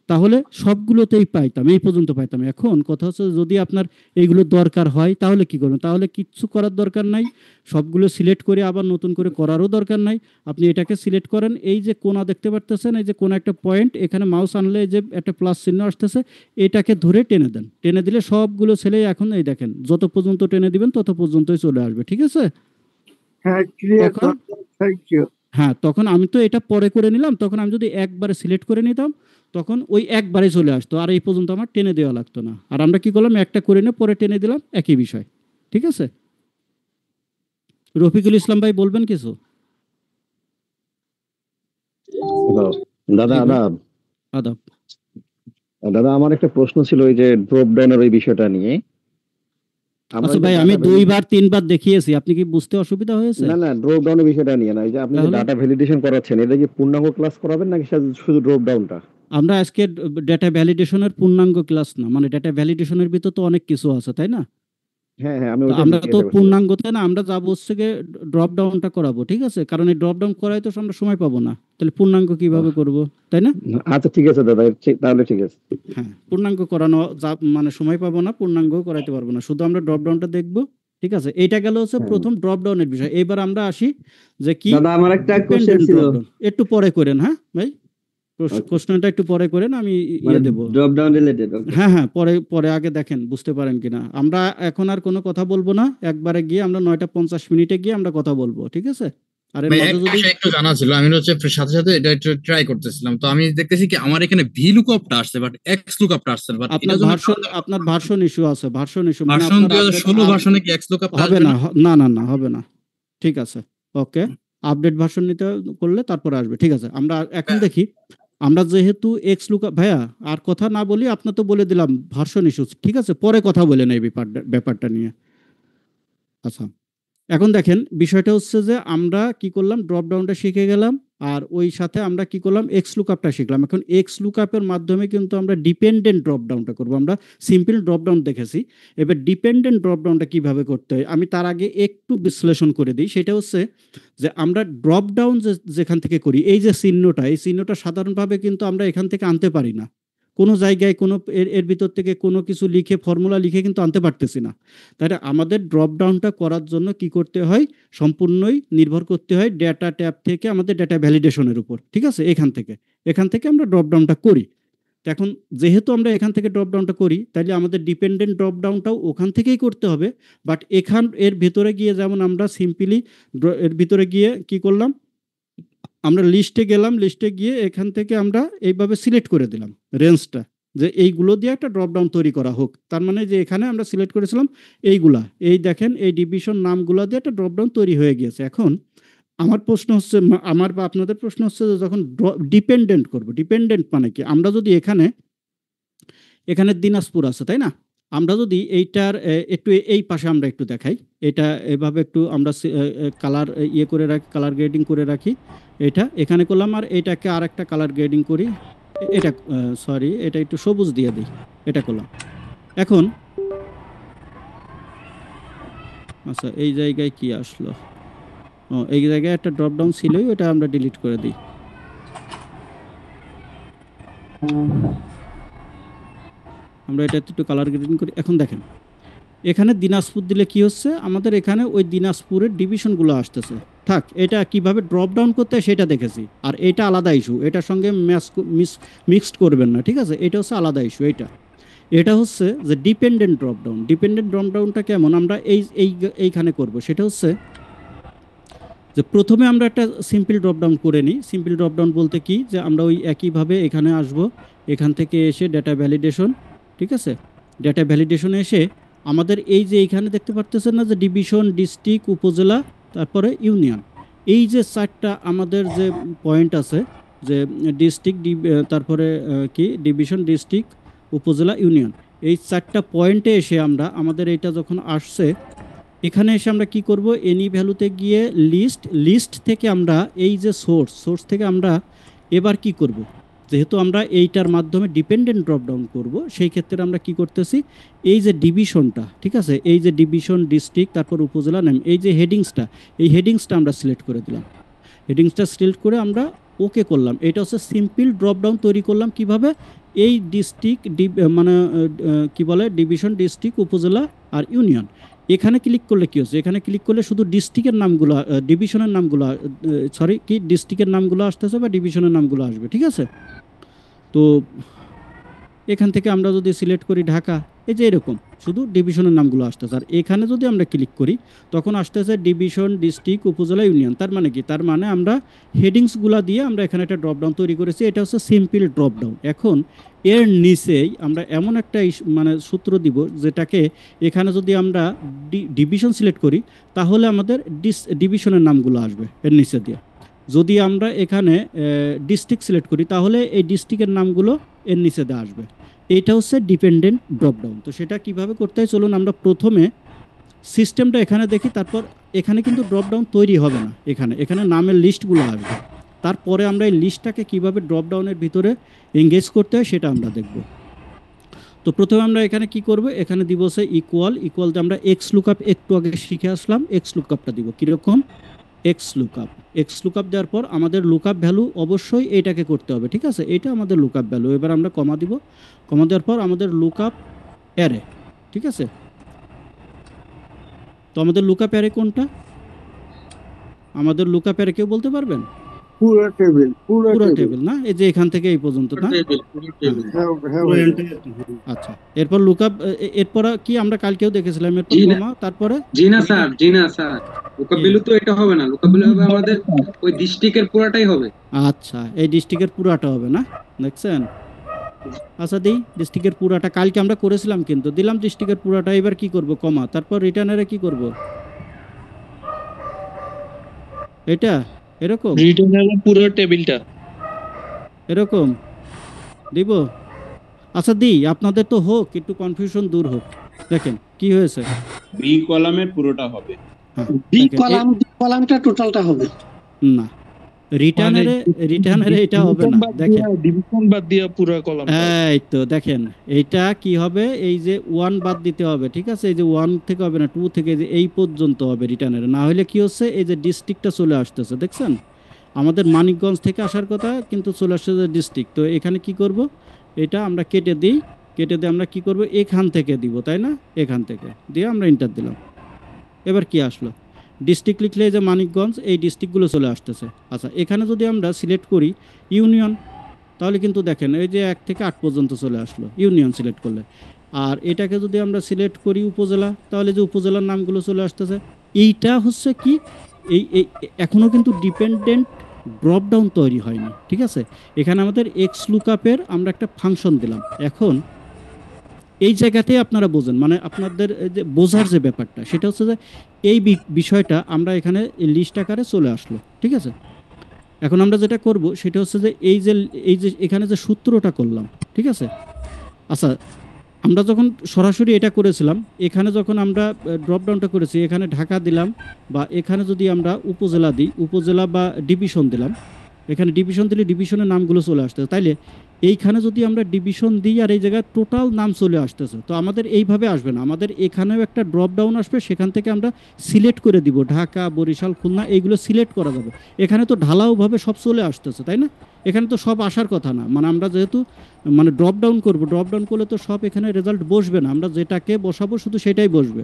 তাহলে সবগুলোতেই পাইতাম, এই পর্যন্ত পাইতাম। এখন কথা হচ্ছে যদি আপনার এইগুলো দরকার হয় তাহলে কি করবেন? তাহলে কিচ্ছু করার দরকার নাই, সবগুলো সিলেক্ট করে আবার নতুন করে করারও দরকার নাই। আপনি এটাকে সিলেক্ট করেন, এই যে কোণা দেখতে পারতেছেন, এই যে কোণা একটা পয়েন্ট, এখানে মাউস আনলে এই যে একটা প্লাস চিহ্ন আসতেছে, এটাকে ধরে টেনে দেন, টেনে দিলে সবগুলো ছেলে এখন এই দেখেন যত পর্যন্ত টেনে দিবেন তত পর্যন্তই চলে আসবে, ঠিক আছে? হ্যাঁ, ক্লিয়ার, এখন থ্যাংক ইউ। হ্যাঁ, তখন আমি তো এটা পরে করে নিলাম, তখন আমি যদি একবারে সিলেক্ট করে নিতাম তখন ওই একবারে চলে আসতো, আর এই পর্যন্ত আমার টেনে দেওয়া লাগতো না। আর আমরা কি করলাম, একটা করে নিয়ে পরে টেনে দিলাম, একই বিষয়, ঠিক আছে? রফিকুল ইসলাম ভাই বলবেন কিছু? দাদা জি ভাই, আদাব। আদাব। দাদা আমার একটা প্রশ্ন ছিল ওই যে ড্রপ ডাউনের ওই বিষয়টা নিয়ে। আমরা আচ্ছা যে ভাই, আমি ডাটা 2বার 3বার দেখিয়েছি, আপনি কি বুঝতে অসুবিধা হয়েছে? না ড্রপ ডাউনের বিষয়টা নিয়ে না, এই যে আপনি যে তাহলে ডাটা ভ্যালিডেশন করাচ্ছেন এটা কি পূর্ণাঙ্গ ক্লাস করাবেন নাকি শুধু ড্রপ ডাউনটা? আমরা আজকে ডেটা ভ্যালিডেশনের পূর্ণাঙ্গ ক্লাস না, মানে ডেটা ভ্যালিডেশনের ভিতর তো অনেক কিছু আছে তাই না? হ্যাঁ হ্যাঁ, আমি তো ওইটা আমরা তো জিজ্ঞাসা করছিলাম। পূর্ণাঙ্গতে না, আমরা যাবো হচ্ছে গিয়ে ড্রপ ডাউনটা করাবো, ঠিক আছে? কারণ এই ড্রপ ডাউন করাই তো আমরা সময় পাবো না, তাহলে পূর্ণাঙ্গ কিভাবে করব, তাই না? আচ্ছা ঠিক আছে দাদা, তাহলে ঠিক আছে। হ্যাঁ, পূর্ণাঙ্গ করানো মানে সময় পাবো না, পূর্ণাঙ্গ করাইতে পারবো না, শুধু আমরা ড্রপ ডাউনটা দেখবো, ঠিক আছে? এইটা গেল হচ্ছে হ্যাঁ প্রথম ড্রপ ডাউনের বিষয়। এবার আমরা আসি যে কি দাদা আমার একটা কোশ্চেন ডিপেন্ডেন্ট ছিল, ড্রপ ডাউন। একটু পরে করেন, হ্যাঁ ভাই, Okay. কোশ্চেনটা একটু পরে করেন, আমি মানে দেবো। Drop down related. হ্যাঁ হ্যাঁ, পরে পরে আগে দেখেন বুঝতে পারেন কিনা। আমরা এখন আর কোনো কথা বলবো না, একবারে গিয়ে আমরা 9:50 গিয়ে আমরা কথা বলবো, ঠিক আছে? আর এর ভাই মাঝে একটা যদি বিষয় একটু জানা ছিল, আমি হচ্ছে সাথে সাথে এটা একটু ট্রাই করতেছিলাম, তো আমি দেখতেছি কি আমার এখানে ভি লুকআপটা আসছে বাট এক্স লুকআপটা আসছে, বাট এটা জন্য আপনার ভার্সন ইস্যু আছে, ভার্সন ইস্যু মানে ভার্সন আপনার 2016 ভার্সনে কি এক্স লুকআপটা হবে আসবে না, না? না হবে না, ঠিক আছে, ওকে। আপডেট ভার্সন নিতে করলে তারপরে আসবে, ঠিক আছে? আমরা এখন দেখি, আমরা যেহেতু এক্স লুকআপ, ভাইয়া আর কথা না বলি, আপনার তো বলে দিলাম ভার্সন ইস্যু, ঠিক আছে? পরে কথা বলে নেই ব্যাপারটা নিয়ে। আচ্ছা, এখন দেখেন বিষয়টা হচ্ছে যে আমরা কি করলাম, ড্রপ ডাউনটা শিখে গেলাম, আর ওই সাথে আমরা কি করলাম, এক্স লুকআপটা শিখলাম। এখন এক্স লুকআপের মাধ্যমে কিন্তু আমরা ডিপেন্ডেন্ট ড্রপ ডাউনটা করবো। আমরা সিম্পল ড্রপ ডাউন দেখেছি, এবার ডিপেন্ডেন্ট ড্রপ ডাউনটা কিভাবে করতে হয় আমি তার আগে একটু বিশ্লেষণ করে দিই। সেটা হচ্ছে যে আমরা ড্রপ ডাউন যেখান থেকে করি, এই যে চিহ্নটা, এই চিহ্নটা সাধারণভাবে কিন্তু আমরা এখান থেকে আনতে পারি না, কোনো জায়গায় কোনো এর ভিতর থেকে কোনো কিছু লিখে ফর্মুলা লিখে কিন্তু আনতে পারতেছি না। তাহলে আমাদের ড্রপ ডাউনটা করার জন্য কি করতে হয়, সম্পূর্ণই নির্ভর করতে হয় ডেটা ট্যাব থেকে আমাদের ডেটা ভ্যালিডেশনের উপর, ঠিক আছে? এখান থেকে আমরা ড্রপ ডাউনটা করি। তো এখন যেহেতু আমরা এখান থেকে ড্রপ ডাউনটা করি, তাইলে আমাদের ডিপেন্ডেন্ট ড্রপ ডাউনটাও ওখান থেকেই করতে হবে। বাট এর ভেতরে গিয়ে যেমন আমরা সিম্পলি এর ভিতরে গিয়ে কি করলাম, আমরা লিস্টে গেলাম, লিস্টে গিয়ে এখান থেকে আমরা এইভাবে সিলেক্ট করে দিলাম রেঞ্জটা, যে এইগুলো দিয়ে একটা ড্রপ ডাউন তৈরি করা হোক। তার মানে যে এখানে আমরা সিলেক্ট করেছিলাম এইগুলা, এই দেখেন এই ডিভিশন নামগুলা দিয়ে একটা ড্রপ ডাউন তৈরি হয়ে গিয়েছে। এখন আমার প্রশ্ন হচ্ছে, আমার বা আপনাদের প্রশ্ন হচ্ছে যে যখন ডিপেন্ডেন্ট করব, ডিপেন্ডেন্ট মানে কি, আমরা যদি এখানে দিনাজপুর আছে তাই না, আমরা যদি এইটার একটু এই পাশে আমরা একটু দেখাই, এটা এভাবে একটু আমরা কালার ইয়ে করে রাখি, কালার গ্রেডিং করে রাখি, এটা এখানে করলাম, আর এটাকে আর একটা কালার গ্রেডিং করি, এটা সরি এটা একটু সবুজ দিয়ে দিই, এটা করলাম। এখন আচ্ছা এই জায়গায় কি আসলো, এই জায়গায় একটা ড্রপ ডাউন ছিলই, ওটা আমরা ডিলিট করে দিই। আমরা এটা একটু কালার গ্রেডিং করি। এখন দেখেন এখানে দিনাজপুর দিলে কি হচ্ছে, আমাদের এখানে ওই দিনাজপুরের ডিভিশনগুলো আসতেছে। থাক, এটা কিভাবে ড্রপ ডাউন করতে হয় সেটা দেখেছি, আর এটা আলাদা ইস্যু, এটার সঙ্গে মিক্সড করবেন না, ঠিক আছে, এটা হচ্ছে আলাদা ইস্যু। এটা হচ্ছে যে dependent drop down. Dependent drop ডাউনটা কেমন আমরা এইখানে করব, সেটা হচ্ছে যে প্রথমে আমরা একটা সিম্পল ড্রপ ডাউন করে নিই। সিম্পল ড্রপ ডাউন বলতে কি, যে আমরা ওই একইভাবে এখানে আসব, এখান থেকে এসে ডেটা ভ্যালিডেশন, ঠিক আছে, ডেটা ভ্যালিডেশনে এসে আমাদের এই যে এইখানে দেখতে পারতেছেন না যে ডিভিশন, ডিস্ট্রিক্ট, উপজেলা, তারপরে ইউনিয়ন, এই যে চারটা আমাদের যে পয়েন্ট আছে, যে ডিস্ট্রিক্ট, তারপরে কি ডিভিশন, ডিস্ট্রিক্ট, উপজেলা, ইউনিয়ন, এই চারটা পয়েন্টে এসে আমরা আমাদের এইটা যখন আসছে, এখানে এসে আমরা কি করব, এনি ভ্যালুতে গিয়ে লিস্ট থেকে আমরা এই যে সোর্স থেকে আমরা এবার কি করব, যেহেতু আমরা এইটার মাধ্যমে ডিপেন্ডেন্ট ড্রপ ডাউন করব, সেই ক্ষেত্রে আমরা কি করতেছি, এই যে ডিভিশনটা, ঠিক আছে, এই যে ডিভিশন, ডিস্ট্রিক্ট, তারপর উপজেলা নাম, এই যে হেডিংসটা আমরা সিলেক্ট করে দিলাম। হেডিংসটা সিলেক্ট করে আমরা ওকে করলাম। এটা হচ্ছে সিম্পল ড্রপ ডাউন তৈরি করলাম কিভাবে, এই ডিস্ট্রিক্ট মানে কি বলে, ডিভিশন, ডিস্ট্রিক্ট, উপজেলা আর ইউনিয়ন, এখানে ক্লিক করলে কি হচ্ছে, এখানে ক্লিক করলে শুধু ডিস্ট্রিক্টের নামগুলো, ডিভিশনের নামগুলো, ডিস্ট্রিক্টের নামগুলো আসতেছে বা ডিভিশনের নামগুলো আসবে, ঠিক আছে। তো এখান থেকে আমরা যদি সিলেক্ট করি ঢাকা, এই যে এরকম শুধু ডিভিশনের নামগুলো আসতেছে। আর এখানে যদি আমরা ক্লিক করি তখন আসতেছে ডিভিশন, ডিস্ট্রিক্ট, উপজেলা, ইউনিয়ন। তার মানে কি, তার মানে আমরা হেডিংসগুলো দিয়ে আমরা এখানে একটা ড্রপ ডাউন তৈরি করেছি। এটা হচ্ছে সিম্পল ড্রপ ডাউন। এখন এর নিচেই আমরা এমন একটা মানে সূত্র দিব, যেটাকে এখানে যদি আমরা ডিভিশন সিলেক্ট করি তাহলে আমাদের ডিভিশনের নামগুলো আসবে এর নিচে দিয়ে। যদি আমরা এখানে ডিস্ট্রিক্ট সিলেক্ট করি তাহলে এই ডিস্ট্রিক্টের নামগুলো এর নিচে দিয়ে আসবে। এইটা হচ্ছে ডিপেন্ডেন্ট ড্রপ ডাউন। তো সেটা কিভাবে করতে হয় চলুন আমরা প্রথমে সিস্টেমটা এখানে দেখি, তারপর এখানে কিন্তু ড্রপ ডাউন তৈরি হবে না, এখানে নামের লিস্টগুলো আসবে। তারপরে আমরা এই লিস্টটাকে কিভাবে ড্রপ ডাউনের ভিতরে এঙ্গেজ করতে হয় সেটা আমরা দেখব। তো প্রথমে আমরা এখানে কি করব, এখানে দিব হচ্ছে ইকুয়াল দিয়ে আমরা এক্স লুকআপ একটু আগে শিখে আসলাম, এক্স লুকআপটা দিব কীরকম, এক্স লুকআপ দেওয়ার পর আমাদের লুকআপ ভ্যালু অবশ্যই এইটাকে করতে হবে, ঠিক আছে, এটা আমাদের লুকআপ ভ্যালু। এবার আমরা কমা দিব, কমা দেওয়ার পর আমাদের লুকআপ অ্যারে, ঠিক আছে। তো আমাদের লুকআপ অ্যারে কোনটা, আমাদের লুকআপ অ্যারে কেউ বলতে পারবেন? পুরো টেবিল না, এই যে এখান থেকে এই পর্যন্ত না। আচ্ছা, এরপর লুকআপ, এরপর কি আমরা কালকেও দেখেছিলাম, এরপর কমা, তারপরে জি না স্যার লুকআপ ভ্যালু তো এটা হবে না, লুকআপ ভ্যালু হবে আমাদের ওই ডিস্ট্রিক্টের পুরাটাই হবে। আচ্ছা, এই ডিস্ট্রিক্টের পুরাটা হবে না, দেখছেন। আচ্ছা দিই ডিস্ট্রিক্টের পুরাটা, কালকে আমরা করেছিলাম কিন্তু, দিলাম ডিস্ট্রিক্টের পুরাটা। এবার কি করব, কমা, তারপর রিটার্নারে কি করব, এটা এরকম রিটার্নারে পুরো টেবিলটা এরকম দিব। আচ্ছা দিই, আপনাদের তো হোক, একটু কনফিউশন দূর হোক। দেখেন কি হয়েছে, বি কলামের পুরোটা হবে, কলামটা টোটালটা হবে না, রিটার্নারে এটা হবে না। দেখেন ডিভিশন বাদ দিয়া পুরো কলাম, এই তো দেখেন এইটা কি হবে, এই যে 1 বাদ দিতে হবে, ঠিক আছে, এই যে 1 থেকে হবে না, 2 থেকে যে এই পর্যন্ত হবে রিটার্নারে। না হলে কি হচ্ছে, এই যে ডিস্ট্রিক্টটা চলে আসতেছে, দেখছেন, আমাদের মানিকগঞ্জ থেকে আসার কথা কিন্তু চলে আসছে যে ডিস্ট্রিক্ট। তো এখানে কি করব, এটা আমরা কেটে দিয়ে আমরা কি করব, এখান থেকে দিব, তাই না, এখান থেকে দিয়ে আমরা এন্টার দিলাম। এবার কি আসলো, ডিস্ট্রিক্ট লিখলে যে মানিকগঞ্জ, এই ডিস্ট্রিক্টগুলো চলে আসতেছে। আচ্ছা, এখানে যদি আমরা সিলেক্ট করি ইউনিয়ন, তাহলে কিন্তু দেখেন এই যে 1 থেকে 8 পর্যন্ত চলে আসলো ইউনিয়ন সিলেক্ট করলে। আর এটাকে যদি আমরা সিলেক্ট করি উপজেলা, তাহলে যে উপজেলার নামগুলো চলে আসতেছে। এইটা হচ্ছে কি, এই এখনো কিন্তু ডিপেন্ডেন্ট ড্রপ ডাউন তৈরি হয়নি, ঠিক আছে। এখানে আমাদের এক্স লুকআপের আমরা একটা ফাংশন দিলাম। এখন এই জায়গাতেই আপনারা বোঝেন, মানে আপনাদের যে বোঝার যে ব্যাপারটা সেটা হচ্ছে যে এই বিষয়টা আমরা এখানে লিস্ট আকারে চলে আসলো, ঠিক আছে। এখন আমরা যেটা করব সেটা হচ্ছে যে এই যে এখানে যে সূত্রটা করলাম, ঠিক আছে। আচ্ছা, আমরা যখন সরাসরি এটা করেছিলাম, এখানে যখন আমরা ড্রপ ডাউনটা করেছি, এখানে ঢাকা দিলাম বা এখানে যদি আমরা উপজেলা দিই, উপজেলা বা ডিভিশন দিলাম, এখানে ডিভিশন দিলে ডিভিশনের নামগুলো চলে আসতেছে। তাইলে এইখানে যদি আমরা ডিভিশন দিই আর এই জায়গায় টোটাল নাম চলে আসতেছে, তো আমাদের এইভাবে আসবে না, আমাদের এখানেও একটা ড্রপ ডাউন আসবে, সেখান থেকে আমরা সিলেক্ট করে দিব ঢাকা, বরিশাল, খুলনা, এইগুলো সিলেক্ট করা যাবে। এখানে তো ঢালাওভাবে সব চলে আসতেছে, তাই না? এখানে তো সব আসার কথা না, মানে আমরা যেহেতু মানে ড্রপ ডাউন করবো, ড্রপ ডাউন করলে তো সব এখানে রেজাল্ট বসবে না, আমরা যেটাকে বসাবো শুধু সেটাই বসবে।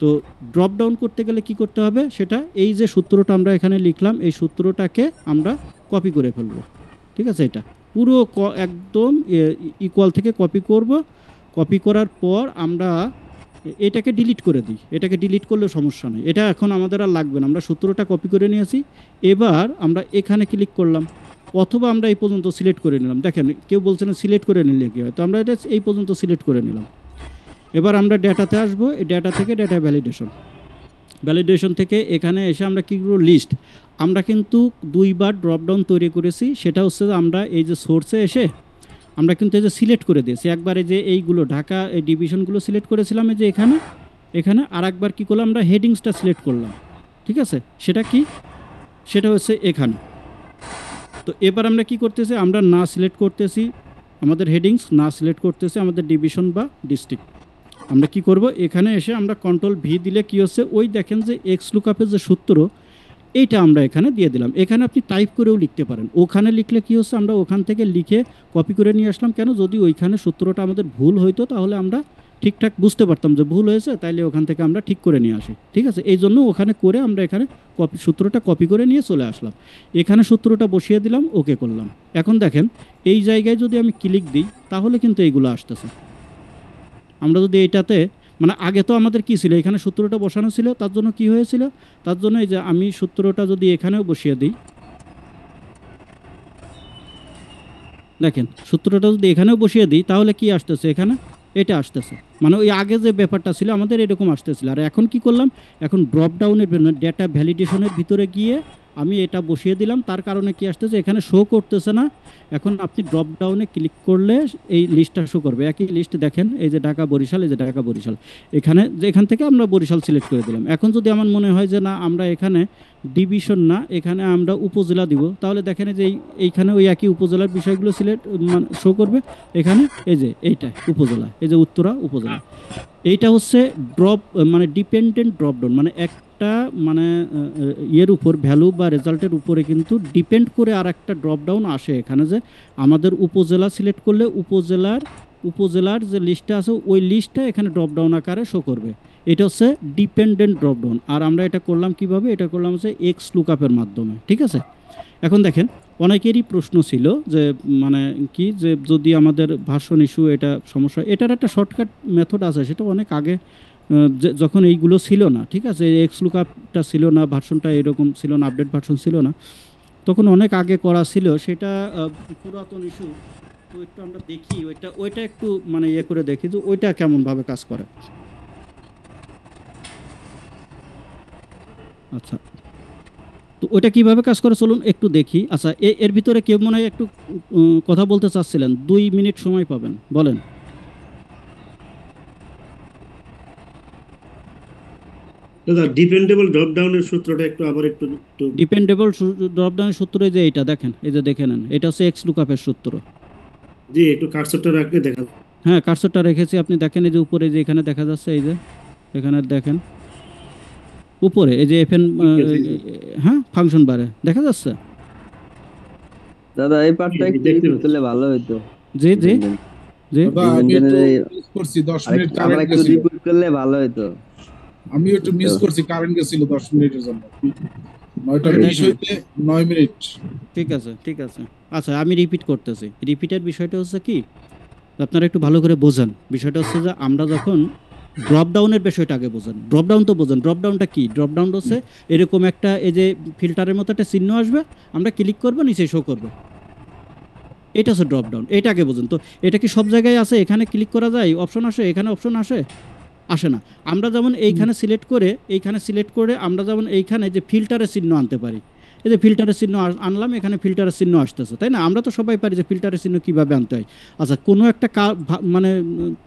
তো ড্রপ ডাউন করতে গেলে কি করতে হবে, সেটা এই যে সূত্রটা আমরা এখানে লিখলাম, এই সূত্রটাকে আমরা কপি করে ফেলবো, ঠিক আছে। এটা পুরো একদম ইকুয়াল থেকে কপি করব। কপি করার পর আমরা এটাকে ডিলিট করে দিই। এটাকে ডিলিট করলেও সমস্যা নেই, এটা এখন আমাদের আর লাগবে না, আমরা সূত্রটা কপি করে নিয়েছি। এবার আমরা এখানে ক্লিক করলাম, অথবা আমরা এই পর্যন্ত সিলেক্ট করে নিলাম। দেখেন কেউ বলছে না সিলেক্ট করে নিলে কি হয়, তো আমরা এটা এই পর্যন্ত সিলেক্ট করে নিলাম। এবার আমরা ডেটাতে আসবো, এই ডেটা থেকে ডেটা ভ্যালিডেশন থেকে এখানে এসে আমরা কী করবো, লিস্ট। আমরা কিন্তু 2বার ড্রপডাউন তৈরি করেছি, সেটা হচ্ছে আমরা এই যে সোর্সে এসে আমরা কিন্তু এই যে সিলেক্ট করে দিয়েছি একবারে, যে এইগুলো ঢাকা এই ডিভিশনগুলো সিলেক্ট করেছিলাম এই যে এখানে আর একবার কী করলাম, আমরা হেডিংসটা সিলেক্ট করলাম, ঠিক আছে। সেটা কি, সেটা হচ্ছে এখানে। তো এবার আমরা কি করতেছি, আমরা না সিলেক্ট করতেছি আমাদের হেডিংস, না সিলেক্ট করতেছি আমাদের ডিভিশন বা ডিস্ট্রিক্ট। আমরা কি করব, এখানে এসে আমরা Ctrl+V দিলে কি হচ্ছে, ওই দেখেন যে এক্স লুকআপের যে সূত্র, এইটা আমরা এখানে দিয়ে দিলাম। এখানে আপনি টাইপ করেও লিখতে পারেন, ওখানে লিখলে কি হচ্ছে, আমরা ওখান থেকে লিখে কপি করে নিয়ে আসলাম। কেন, যদি ওইখানে সূত্রটা আমাদের ভুল হইতো তাহলে আমরা ঠিকঠাক বুঝতে পারতাম যে ভুল হয়েছে, তাইলে ওখান থেকে আমরা ঠিক করে নিয়ে আসি, ঠিক আছে। এই জন্য ওখানে করে আমরা এখানে সূত্রটা কপি করে নিয়ে চলে আসলাম। এখানে সূত্রটা বসিয়ে দিলাম, ওকে করলাম। এখন দেখেন এই জায়গায় যদি আমি ক্লিক দিই তাহলে কিন্তু এইগুলো আসতেছে। আমরা যদি এইটাতে, মানে আগে তো আমাদের কি ছিল, এখানে সূত্রটা বসানো ছিল, তার জন্য কি হয়েছিল, তার জন্য এই যে আমি সূত্রটা যদি এখানেও বসিয়ে দিই, দেখেন সূত্রটা যদি এখানেও বসিয়ে দিই তাহলে কি আসতেছে, এখানে এটা আসতেছে। মানে ওই আগে যে ব্যাপারটা ছিল আমাদের এরকম আসতেছিল। আর এখন কি করলাম, এখন ড্রপ ডাউনের ডেটা ভ্যালিডেশনের ভিতরে গিয়ে আমি এটা বসিয়ে দিলাম, তার কারণে কি আসতেছে, এখানে শো করতেছে না। এখন আপনি ড্রপ ডাউনে ক্লিক করলে এই লিস্টটা শো করবে, একই লিস্ট। দেখেন এই যে ঢাকা বরিশাল, এই যে ঢাকা বরিশাল, এখান থেকে আমরা বরিশাল সিলেক্ট করে দিলাম। এখন যদি আমার মনে হয় যে না, আমরা এখানে ডিভিশন না, এখানে আমরা উপজেলা দিব, তাহলে দেখেন যে এইখানে ওই একই উপজেলার বিষয়গুলো সিলেক্ট শো করবে। এখানে এই যে এইটা উপজেলা, এই যে উত্তরা উপজেলা। এইটা হচ্ছে ড্রপ, মানে ডিপেন্ডেন্ট ড্রপ ডাউন, মানে একটা মানে ইয়ের উপর, ভ্যালু বা রেজাল্টের উপরে কিন্তু ডিপেন্ড করে আর একটা ড্রপ ডাউন আসে এখানে, যে আমাদের উপজেলা সিলেক্ট করলে উপজেলার যে লিস্টটা আছে ওই লিস্টটা এখানে ড্রপ ডাউন আকারে শো করবে। এটা হচ্ছে ডিপেন্ডেন্ট ড্রপ ডাউন। আর আমরা এটা করলাম কিভাবে, এটা করলাম হচ্ছে এক্স লুকআপের মাধ্যমে, ঠিক আছে। এখন দেখেন অনেকেরই প্রশ্ন ছিল যে মানে কি, যে যদি আমাদের ভার্সন ইস্যু এটা সমস্যা, এটার একটা শর্টকাট মেথড আছে, সেটা অনেক আগে যখন এইগুলো ছিল না, ঠিক আছে, এক্স লুকআপটা ছিল না, ভার্সনটা এরকম ছিল না, আপডেট ভার্সন ছিল না, তখন অনেক আগে করা ছিল, সেটা পুরাতন ইস্যু। তো একটু আমরা দেখি ওইটা একটু মানে ইয়ে করে দেখি যে ওইটা কেমনভাবে কাজ করে। আচ্ছা, তো ওইটা কিভাবে কাজ করে চলুন একটু দেখি। আচ্ছা, এর ভিতরে কেউ মনে হয় একটু কথা বলতে চাচ্ছিলেন, 2 মিনিট সময় পাবেন, বলেন। দাদা ডিপেন্ডেবল ড্রপ ডাউনের সূত্রটা একটু আবার একটু ডিপেন্ডেবল ড্রপ ডাউনের সূত্র যে এইটা দেখেন, এই যে দেখে নেন, এটা হচ্ছে এক্স লুকআপের সূত্র। জি, একটু কার্সরটা রাখলে দেখা যাবে। হ্যাঁ, কার্সরটা রেখেছি, আপনি দেখেন এই যে উপরে যে এখানে দেখা যাচ্ছে, এই যে এখানে দেখেন উপরে এই যে এফএন, হ্যাঁ ফাংশন বারে দেখা যাচ্ছে। দাদা এই পার্টটা একটু রিপিট করলে ভালো হতো। জি জি জি, আমি একটু মিস করছি, 10 মিনিট কারেন্ট একটু গেছিল। রিপিট করলে ভালো হতো। আমি একটু মিস করছি, কারেন্ট গেছিল 10 মিনিটের জন্য। ঠিক আছে ঠিক আছে। আচ্ছা আমি রিপিট করতেছি। রিপিটের বিষয়টা হচ্ছে কি, আপনারা একটু ভালো করে বোঝেন। বিষয়টা হচ্ছে যে আমরা যখন ড্রপ ডাউনের বিষয়টা আগে বোঝেন। ড্রপ ডাউন তো বোঝেন, ড্রপ ডাউনটা কি? ড্রপ ডাউন হচ্ছে এরকম একটা, এই যে ফিল্টারের মতো একটা চিহ্ন আসবে, আমরা ক্লিক করবো, নিচে শো করবে, এটা হচ্ছে ড্রপ ডাউন। এটা আগে বোঝেন। তো এটা কি সব জায়গায় আছে? এখানে ক্লিক করা যায়, অপশন আসে, এখানে অপশন আসে? আসে না। আমরা যেমন এইখানে সিলেক্ট করে আমরা যেমন এইখানে যে ফিল্টারের চিহ্ন আনতে পারি, এই যে ফিল্টারের চিহ্ন আনলাম, এখানে ফিল্টারের চিহ্ন আসতেছে, তাই না? আমরা তো সবাই পারি যে ফিল্টারের চিহ্ন কিভাবে আনতে হয়। আচ্ছা, কোনো একটা মানে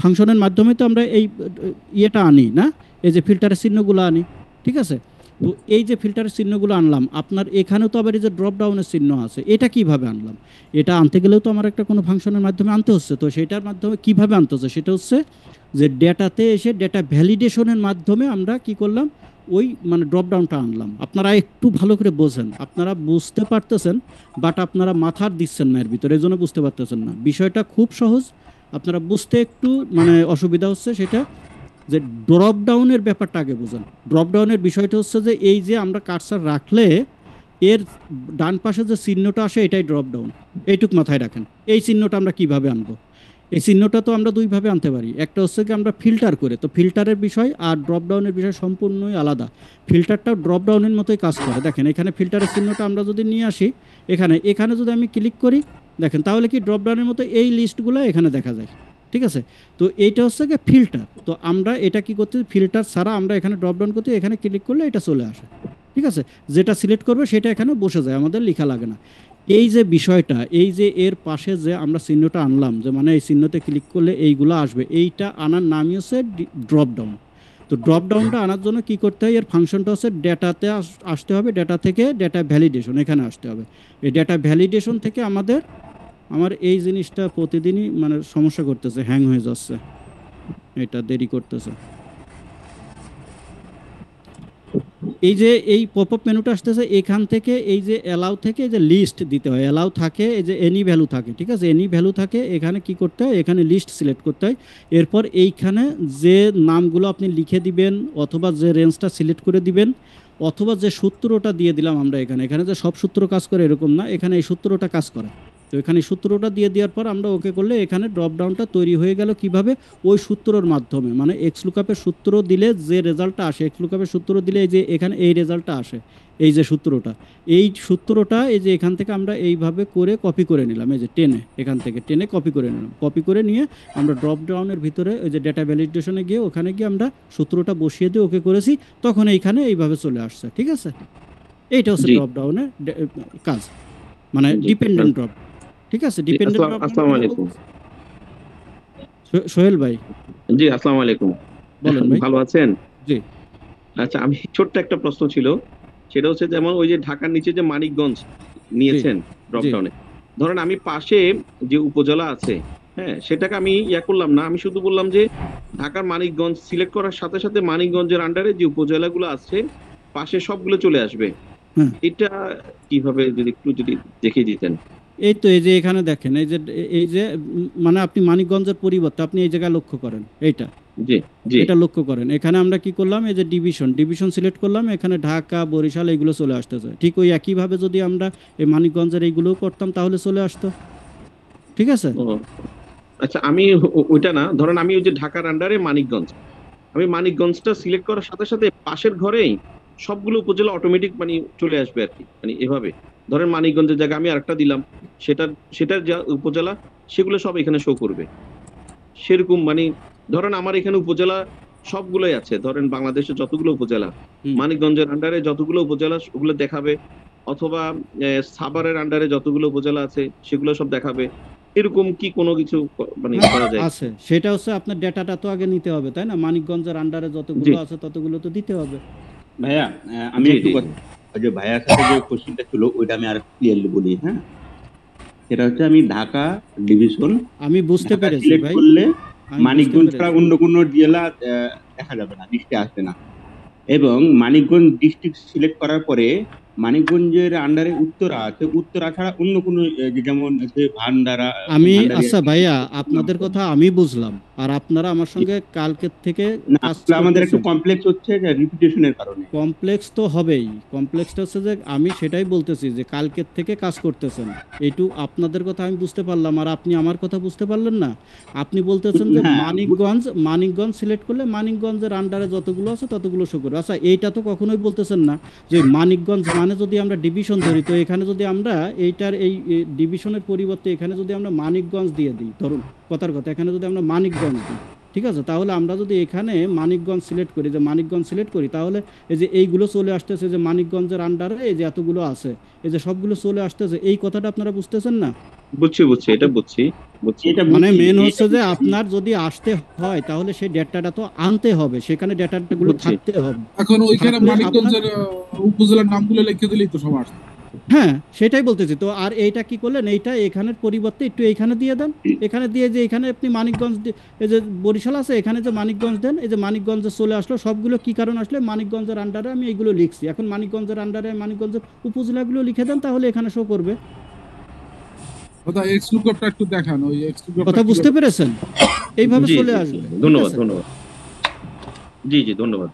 ফাংশনের মাধ্যমে তো আমরা এই ইয়েটা আনি না, এই যে ফিল্টারের চিহ্নগুলো আনি, ঠিক আছে? তো এই যে ফিল্টারের চিহ্নগুলো আনলাম, আপনার এখানেও তো আবার এই যে ড্রপ ডাউনের চিহ্ন আছে, এটা কিভাবে আনলাম? এটা আনতে গেলেও তো আমার একটা কোনো ফাংশনের মাধ্যমে আনতে হচ্ছে। তো সেটার মাধ্যমে কিভাবে আনতে হচ্ছে, সেটা হচ্ছে যে ডেটাতে এসে ডেটা ভ্যালিডেশনের মাধ্যমে আমরা কি করলাম, ওই মানে ড্রপ ডাউনটা আনলাম। আপনারা একটু ভালো করে বোঝেন। আপনারা বুঝতে পারতেছেন, বাট আপনারা মাথার দিচ্ছেন না এর ভিতরে, এই জন্য বুঝতে পারতেছেন না। বিষয়টা খুব সহজ, আপনারা বুঝতে একটু মানে অসুবিধা হচ্ছে। সেটা যে ড্রপ ডাউনের ব্যাপারটা আগে বোঝেন। ড্রপ ডাউনের বিষয়টা হচ্ছে যে এই যে আমরা কার্সার রাখলে এর ডান পাশে যে চিহ্নটা আসে, এটাই ড্রপ ডাউন। এইটুক মাথায় রাখেন। এই চিহ্নটা আমরা কিভাবে আনবো? এই চিহ্নটা তো আমরা দুইভাবে আনতে পারি। একটা হচ্ছে কি আমরা ফিল্টার করে, তো ফিল্টারের বিষয় আর ড্রপ ডাউনের বিষয় সম্পূর্ণই আলাদা। ফিল্টারটাও ড্রপ ডাউনের মতোই কাজ করে। দেখেন এখানে ফিল্টারের চিহ্নটা আমরা যদি নিয়ে আসি, এখানে যদি আমি ক্লিক করি, দেখেন তাহলে কি ড্রপ ডাউনের মতো এই লিস্টগুলো এখানে দেখা যায়, ঠিক আছে? তো এইটা হচ্ছে কি ফিল্টার। তো আমরা এটা কি করতে, ফিল্টার ছাড়া আমরা এখানে ড্রপ ডাউন করতে, এখানে ক্লিক করলে এটা চলে আসে, ঠিক আছে? যেটা সিলেক্ট করবে সেটা এখানে বসে যায়, আমাদের লেখা লাগে না। এই যে বিষয়টা, এই যে এর পাশে যে আমরা চিহ্নটা আনলাম, যে মানে এই চিহ্নতে ক্লিক করলে এইগুলো আসবে, এইটা আনার নামই হচ্ছে ড্রপ ডাউন। তো ড্রপ ডাউনটা আনার জন্য কি করতে হয়, এর ফাংশনটা হচ্ছে ডেটাতে আসতে হবে, ডেটা থেকে ডেটা ভ্যালিডেশন এখানে আসতে হবে। এই ডেটা ভ্যালিডেশন থেকে আমার এই জিনিসটা প্রতিদিনই মানে সমস্যা করতেছে, হ্যাং হয়ে যাচ্ছে, এটা দেরি করতেছে। এই যে এই পপআপ মেনুটা আসতেছে, এখান থেকে এই যে অ্যালাউ থেকে যে লিস্ট দিতে হয়, অ্যালাউ থাকে, এই যে এনি ভ্যালু থাকে, ঠিক আছে? এনি ভ্যালু থাকে, এখানে কি করতে হয়, এখানে লিস্ট সিলেক্ট করতে হয়। এরপর এইখানে যে নামগুলো আপনি লিখে দিবেন, অথবা যে রেঞ্জটা সিলেক্ট করে দিবেন, অথবা যে সূত্রটা দিয়ে দিলাম আমরা এখানে যে সব সূত্র কাজ করে এরকম না, এখানে এই সূত্রটা কাজ করে। তো এখানে সূত্রটা দিয়ে দেওয়ার পর আমরা ওকে করলে এখানে ড্রপ ডাউনটা তৈরি হয়ে গেল। কিভাবে? ওই সূত্রর মাধ্যমে, মানে এক্স লুকআপের সূত্র দিলে যে রেজাল্টটা আসে, এক্স লুকআপের সূত্র দিলে এই যে এখানে এই রেজাল্টটা আসে, এই যে সূত্রটা, এই যে এখান থেকে আমরা এইভাবে করে কপি করে নিলাম, এই যে এখান থেকে টেনে কপি করে নিলাম। কপি করে নিয়ে আমরা ড্রপ ডাউনের ভিতরে ওই যে ডেটা ভ্যালিডেশনে গিয়ে ওখানে গিয়ে আমরা সূত্রটা বসিয়ে দিয়ে ওকে করেছি, তখন এইখানে এইভাবে চলে আসছে, ঠিক আছে? এইটা হচ্ছে ড্রপ ডাউনের কাজ, মানে ডিপেন্ডেন্ট ড্রপ, ঠিক আছে? Dependent drop. আসসালামু আলাইকুম সোহেল ভাই। জি, আসসালামু আলাইকুম। বলেন ভাই। ভালো আছেন? জি। আচ্ছা, আমি ছোট্ট একটা প্রশ্ন ছিল, সেটা হচ্ছে যেমন ওই যে ঢাকার নিচে যে মানিকগঞ্জ নিয়েছেন ড্রপ ডাউনে, ধরেন আমি পাশে যে উপজেলা আছে, হ্যাঁ, সেটাকে আমি করলাম না, আমি শুধু বললাম যে ঢাকার মানিকগঞ্জ সিলেক্ট করার সাথে সাথে মানিকগঞ্জের আন্ডারে যে উপজেলাগুলো আছে পাশে সবগুলো চলে আসবে। এটা কিভাবে যদি একটু দেখিয়ে দিতেন। এই তো এই যে এখানে দেখেন, এই যে মানে আপনি মানিকগঞ্জের পরিবর্তে আপনি এই জায়গায় লক্ষ্য করেন, এইটা এটা লক্ষ্য করেন। এখানে আমরা কি করলাম, এই যে ডিভিশন সিলেক্ট করলাম, এখানে ঢাকা, বরিশাল এইগুলো চলে আসতেছে। ঠিক ওই একইভাবে যদি আমরা এই মানিকগঞ্জের এইগুলোও করতাম তাহলে চলে আসতো, ঠিক আছে? আচ্ছা, আমি ওইটা না, ধরেন আমি ওই যে ঢাকার আন্ডারে মানিকগঞ্জ, আমি মানিকগঞ্জটা সিলেক্ট করার সাথে সাথে পাশের ঘরেই সবগুলো উপজেলা অটোমেটিক মানে চলে আসবে আর কি, মানে এভাবে। ধরেন মানিকগঞ্জের জায়গায় আমি আরেকটা দিলাম, সেটার যা উপজেলা সেগুলো সব এখানে শো করবে, সেরকম। মানে ধরেন আমার এখানে উপজেলা সবগুলোই আছে, ধরেন বাংলাদেশের যতগুলো উপজেলা, মানিকগঞ্জের আন্ডারে যতগুলো উপজেলা ওগুলো দেখাবে, অথবা সাভারের আন্ডারে যতগুলো উপজেলা আছে সেগুলো সব দেখাবে, এরকম কি কোনো কিছু মানে করা যায়? আছে, সেটা হচ্ছে আপনার ডেটাটা তো আগে নিতে হবে, তাই না? মানিকগঞ্জের আন্ডারে যতগুলো আছে ততগুলো তো দিতে হবে। ভাইয়া আমি একটু যে ভাইয়ার সাথে যে কোশ্চেনটা ছিল ওইটা আমি আর ক্লিয়ারলি বলি। হ্যাঁ, সেটা হচ্ছে আমি ঢাকা ডিভিশন আমি বুঝতে পেরেছি ভাই, করলে মানিকগঞ্জ ছাড়া অন্য কোনো জেলা দেখা যাবে না, লিস্টে আসবে না। এবং মানিকগঞ্জ ডিস্ট্রিক্ট সিলেক্ট করার পরে মানিকগঞ্জের আন্ডারে উত্তরা আছে, উত্তরা ছাড়া অন্য কোনো যেমন ভান্ডারা আমি আচ্ছা ভাইয়া আপনাদের কথা আমি বুঝলাম, আর আপনারা আমার সঙ্গে কালকের থেকে আমাদের একটু কমপ্লেক্স হচ্ছে যে রিপিটেশনের কারণে। কমপ্লেক্স তো হবেই, কমপ্লেক্সটা হচ্ছে যে আমি সেটাই বলতেছি যে কালকের থেকে কাজ করতেছেন, এইটু আপনাদের কথা আমি বুঝতে পারলাম, আর আপনি আমার কথা বুঝতে পারলেন না। আপনি বলতেছেন যে মানিকগঞ্জ সিলেক্ট করলে মানিকগঞ্জের আন্ডারে যতগুলো আছে ততগুলো শো করবে। আচ্ছা এইটা তো কখনোই বলতেছেন না যে মানিকগঞ্জ মানে যদি আমরা ডিভিশন ধরি, তো এখানে যদি আমরা এইটার এই ডিভিশনের পরিবর্তে এখানে যদি আমরা মানিকগঞ্জ দিয়ে দিই, ধরুন কথার কথা এখানে যদি আমরা মানিকগঞ্জ দিই, ঠিক আছে, তাহলে আমরা যদি এখানে মানিকগঞ্জ সিলেক্ট করি, যে মানিকগঞ্জ সিলেক্ট করি, তাহলে এই যে এইগুলো চলে আসতেছে যে মানিকগঞ্জের আন্ডারে এই যে এতগুলো আছে, এই যে সবগুলো চলে আসতেছে, এই কথাটা আপনারা বুঝতেছেন না? বুঝছি এটা বুঝছি। মানে মেন হচ্ছে যে আপনার যদি আসতে হয় তাহলে সেই ডেটাটা তো আনতে হবে, সেখানে ডেটাগুলো থাকতে হবে। এখন ওইখানে মানিকগঞ্জের উপজেলার নামগুলো লিখে দিলেই তো সব আসবে। হ্যাঁ সেটাই বলতেছি তো। আর এইটা কি করলেন, এইটা এখানের পরিবর্তে একটু এইখানে দিয়ে দেন, এখানে দিয়ে যে এখানে আপনি মানিকগঞ্জ, এই যে বরিশাল আছে এখানে যে মানিকগঞ্জ দেন, এই যে মানিকগঞ্জে চলে আসলো, সবগুলো কি কারণ আসলে মানিকগঞ্জের আন্ডারে আমি এইগুলো লিখছি, এখন মানিকগঞ্জের আন্ডারে মানিকগঞ্জের উপজেলাগুলো লিখে দেন, তাহলে এখানে শো করবে। কথা এক্স লুকআপটা একটু দেখান, ওই এক্স লুকআপ কথা বুঝতে পেরেছেন? এইভাবে চলে আসবে। ধন্যবাদ জি ধন্যবাদ।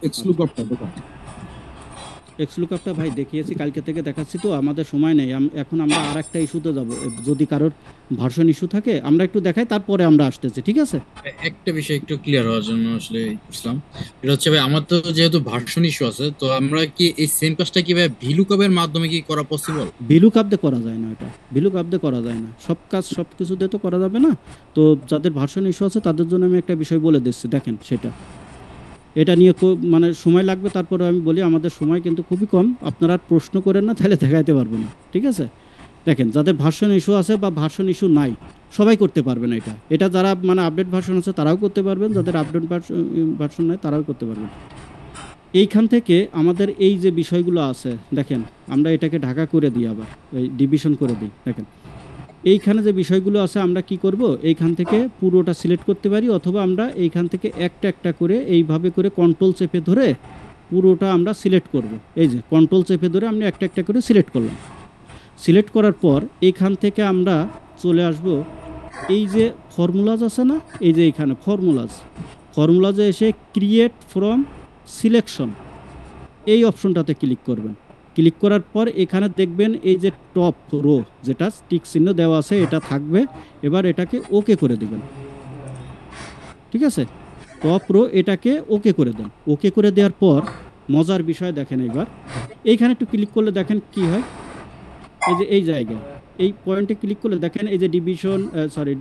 এক্স লুকআপটা দেখান। এক্স লুকআপটা ভাই দেখিয়েছি, কালকে থেকে দেখাচ্ছি, তো আমাদের সময় নেই। এখন আমরা আর একটা ইস্যুতে যাব, যদি কারোর ভার্সন ইস্যু থাকে আমরা একটু দেখাই, তারপরে আমরা আসতেছি, ঠিক আছে? একটা বিষয় একটু ক্লিয়ার হওয়ার জন্য আসলে বুঝলাম, এটা হচ্ছে ভাই আমার তো যেহেতু ভার্সন ইস্যু আছে, তো আমরা কি এই সেম কাজটা কি ভাই ভিলুকআপের মাধ্যমে কি করা পসিবল? ভিলুকআপ দিয়ে করা যায় না, এটা ভিলুকআপ দিয়ে করা যায় না, সব কাজ সব কিছু দিয়ে তো করা যাবে না। তো যাদের ভার্সন ইস্যু আছে তাদের জন্য আমি একটা বিষয় বলে দিচ্ছি, দেখেন সেটা, এটা নিয়ে মানে সময় লাগবে, তারপরে আমি বলি আমাদের সময় কিন্তু খুবই কম, আপনারা আর প্রশ্ন করেন না তাহলে দেখাইতে পারবো না, ঠিক আছে? দেখেন যাদের ভার্সন ইস্যু আছে বা ভার্সন ইস্যু নাই সবাই করতে পারবেন এটা যারা মানে আপডেট ভার্সন আছে তারাও করতে পারবেন, যাদের আপডেট ভার্সন নাই তারাও করতে পারবেন। এইখান থেকে আমাদের এই যে বিষয়গুলো আছে দেখেন, আমরা এটাকে ঢাকা করে দিই, আবার এই ডিভিশন করে দিই। দেখেন এইখানে যে বিষয়গুলো আছে আমরা কি করব, এইখান থেকে পুরোটা সিলেক্ট করতে পারি, অথবা আমরা এইখান থেকে একটা একটা করে এইভাবে করে কন্ট্রোল চেপে ধরে পুরোটা আমরা সিলেক্ট করব। এই যে কন্ট্রোল চেপে ধরে আমি একটা একটা করে সিলেক্ট করলাম। সিলেক্ট করার পর এইখান থেকে আমরা চলে আসব এই যে ফর্মুলাজ আছে না, এই যে এইখানে ফর্মুলাজে এসে ক্রিয়েট ফ্রম সিলেকশন এই অপশনটাতে ক্লিক করবেন। ক্লিক করার পর এখানে দেখবেন এই যে টপ রো যেটা টিক চিহ্ন দেওয়া আছে এটা থাকবে, এবার এটাকে ওকে করে দিবেন, ঠিক আছে? টপ রো এটাকে ওকে করে দেন। ওকে করে দেওয়ার পর মজার বিষয় দেখেন, এবার এইখানে একটু ক্লিক করলে দেখেন কি হয়, এই যে এই জায়গায় এই পয়েন্টে ক্লিক করলে দেখেন এই যে ডিভিশন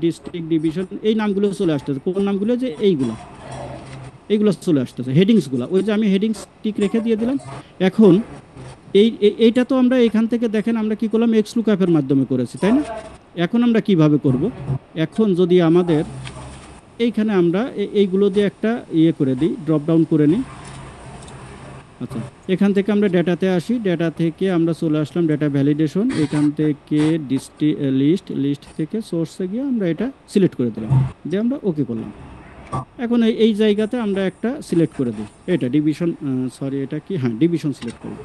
ডিস্ট্রিক্ট ডিভিশন এই নামগুলো চলে আসতেছে। কোন নামগুলো? যে এইগুলো চলে আসতেছে, হেডিংসগুলো। ওই যে আমি হেডিংস টিক রেখে দিয়ে দিলাম। এখন এইটা তো আমরা এখান থেকে দেখেন আমরা কি করলাম, এক্স লুকআপের মাধ্যমে করেছি, তাই না? এখন আমরা কিভাবে করব, এখন যদি আমাদের এইখানে আমরা এইগুলো দিয়ে একটা ইয়ে করে দিই, ড্রপ ডাউন করে নিই। আচ্ছা এখান থেকে আমরা ডেটাতে আসি, ডেটা থেকে আমরা চলে আসলাম ডেটা ভ্যালিডেশন, এখান থেকে লিস্ট থেকে সোর্সে গিয়ে আমরা এটা সিলেক্ট করে দিলাম, দিয়ে আমরা ওকে করলাম। এখন এই জায়গাতে আমরা একটা সিলেক্ট করে দিই, এটা ডিভিশন এটা কি, হ্যাঁ ডিভিশন সিলেক্ট করি।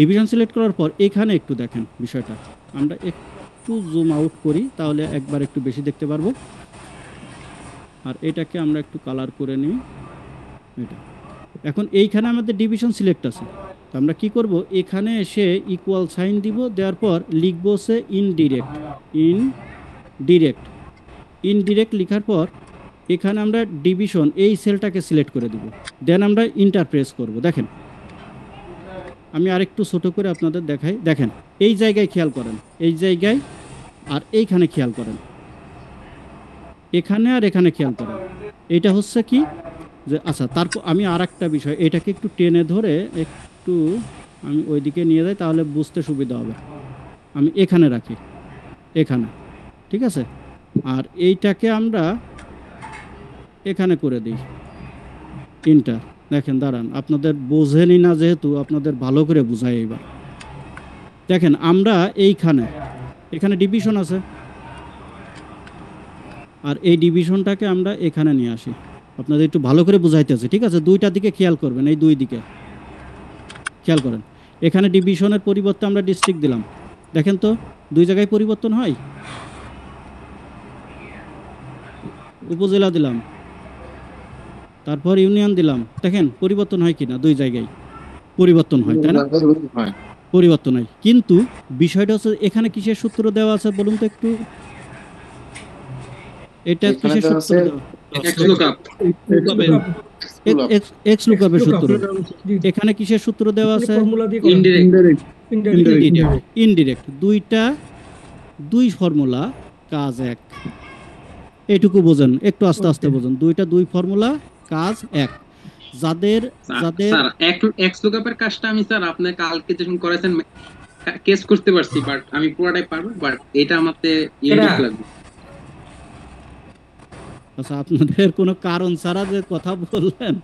ডিভিশন সিলেক্ট করার পর এখানে একটু দেখেন বিষয়টা, আমরা একটু জুম আউট করি তাহলে একবার একটু বেশি দেখতে পারবো। আর এটাকে আমরা একটু কালার করে নিই এটা। এখন এইখানে আমাদের ডিভিশন সিলেক্ট আছে, তো আমরা কি করব, এখানে এসে ইকুয়াল সাইন দিব, দেওয়ার পর লিখবো সে ইনডিরেক্ট লিখার পর এখানে আমরা ডিভিশন এই সেলটাকে সিলেক্ট করে দিব, দেন আমরা ইন্টার প্রেস করব। দেখেন আমি আরেকটু ছোট করে আপনাদের দেখাই, দেখেন এই জায়গায় খেয়াল করেন, এই জায়গায় আর এইখানে খেয়াল করেন, এখানে আর এখানে খেয়াল করেন। এটা হচ্ছে কি যে আচ্ছা, তারপর আমি আর একটা বিষয়, এটাকে একটু টেনে ধরে একটু আমি ওইদিকে নিয়ে যাই, তাহলে বুঝতে সুবিধা হবে। আমি এখানে রাখি, এখানে, ঠিক আছে? আর এইটাকে আমরা এখানে করে দিই ইন্টার। দেখেন দাঁড়ান, আপনাদের বোঝেনি না যেহেতু আপনাদের ভালো করে বুঝাই। এইবার দেখেন আমরা এখানে ডিভিশন আছে, আর এই ডিভিশনটাকে আমরা এখানে নিয়ে আসি, আপনাদের একটু ভালো করে বুঝাইতেছে, ঠিক আছে? দুইটা দিকে খেয়াল করবেন, এই দুই দিকে খেয়াল করেন, এখানে ডিভিশনের পরিবর্তে আমরা ডিস্ট্রিক্ট দিলাম, দেখেন তো 2 জায়গায় পরিবর্তন হয়। উপজেলা দিলাম, তারপর ইউনিয়ন দিলাম, দেখেন পরিবর্তন হয় কিনা, 2 জায়গায় পরিবর্তন হয়, তাই না? পরিবর্তন হয়। কিন্তু বিষয়টা হচ্ছে এখানে কিসের সূত্র দেওয়া আছে বলুন তো একটু, এটা কিসের সূত্র দেওয়া? এক্স লুকআপের সূত্র। এখানে কিসের সূত্র দেওয়া আছে? ইনডিরেক্ট। 2 ফর্মুলা, কাজ 1, এইটুকু বোঝেন, একটু আস্তে আস্তে বোঝেন। 2 ফর্মুলা, কাজ 1। যাদের স্যার এক্স লুকআপের কাজটা আমি স্যার আপনি কালকে যখন করেছেন কেস করতে পারছি, বাট আমি পুরোটাই পারবো, বাট এটা আমাতে ইউনিক লাগবে। আচ্ছা, আপনাদের কোনো কারণ ছাড়া যে কথা বললেন,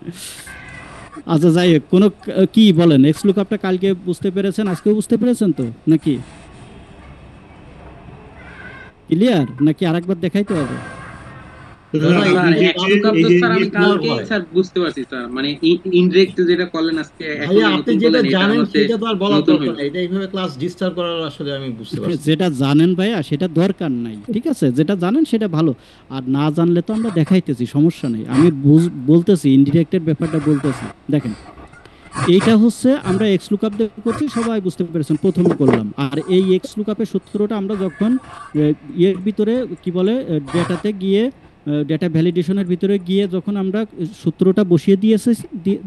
আচ্ছা যাই হোক, কোনো কি বলেন, এক্স লুকআপটা কালকে বুঝতে পেরেছেন, আজকেও বুঝতে পেরেছেন তো নাকি? ক্লিয়ার নাকি আরেকবার দেখাইতে হবে? বুঝতে পারছি স্যার, মানে ইনডিরেক্ট যেটা করলেন আজকে, যেটা জানেন ভাইয়া সেটা দরকার নাই, ঠিক আছে? যেটা জানেন সেটা ভালো, আর না জানলে তো আমরা দেখাইতেছি, সমস্যা নেই। আমি বলতেছি ইনডিরেক্টের ব্যাপারটা বলতেছি। দেখেন, এইটা হচ্ছে আমরা এক্স লুকআপ করছি, সবাই বুঝতে পেরেছেন, প্রথমে করলাম। আর এই এক্স লুকআপের সূত্রটা আমরা যখন এর ভিতরে কি বলে ডেটাতে গিয়ে, ডেটা ভ্যালিডেশনের ভিতরে গিয়ে যখন আমরা সূত্রটা বসিয়ে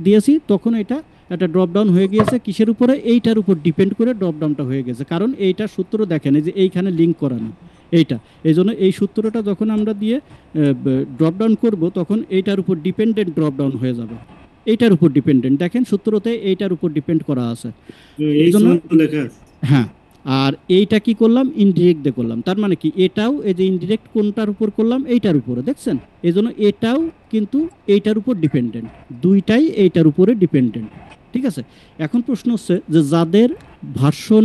দিয়েছি, তখন এটা একটা ড্রপ ডাউন হয়ে গিয়েছে কিসের উপরে? এইটার উপর ডিপেন্ড করে ড্রপ ডাউনটা হয়ে গেছে, কারণ এইটা সূত্র দেখেন এই যে এইখানে লিঙ্ক করানো এইটা, এই জন্য এই সূত্রটা যখন আমরা দিয়ে ড্রপ ডাউন করবো, তখন এইটার উপর ডিপেন্ডেন্ট ড্রপ ডাউন হয়ে যাবে, এইটার উপর ডিপেন্ডেন্ট। দেখেন সূত্রতে এইটার উপর ডিপেন্ড করা আছে, এই জন্য হ্যাঁ। আর এইটা কি করলাম? ইনডিরেক্ট দিয়ে করলাম। তার মানে কি, এটাও এই যে ইনডিরেক্ট কোনটার উপর করলাম? এইটার উপরে, দেখছেন? এই জন্য এটাও কিন্তু এইটার উপর ডিপেন্ডেন্ট, 2টাই এইটার উপরে ডিপেন্ডেন্ট, ঠিক আছে? এখন প্রশ্ন হচ্ছে যে যাদের ভার্সন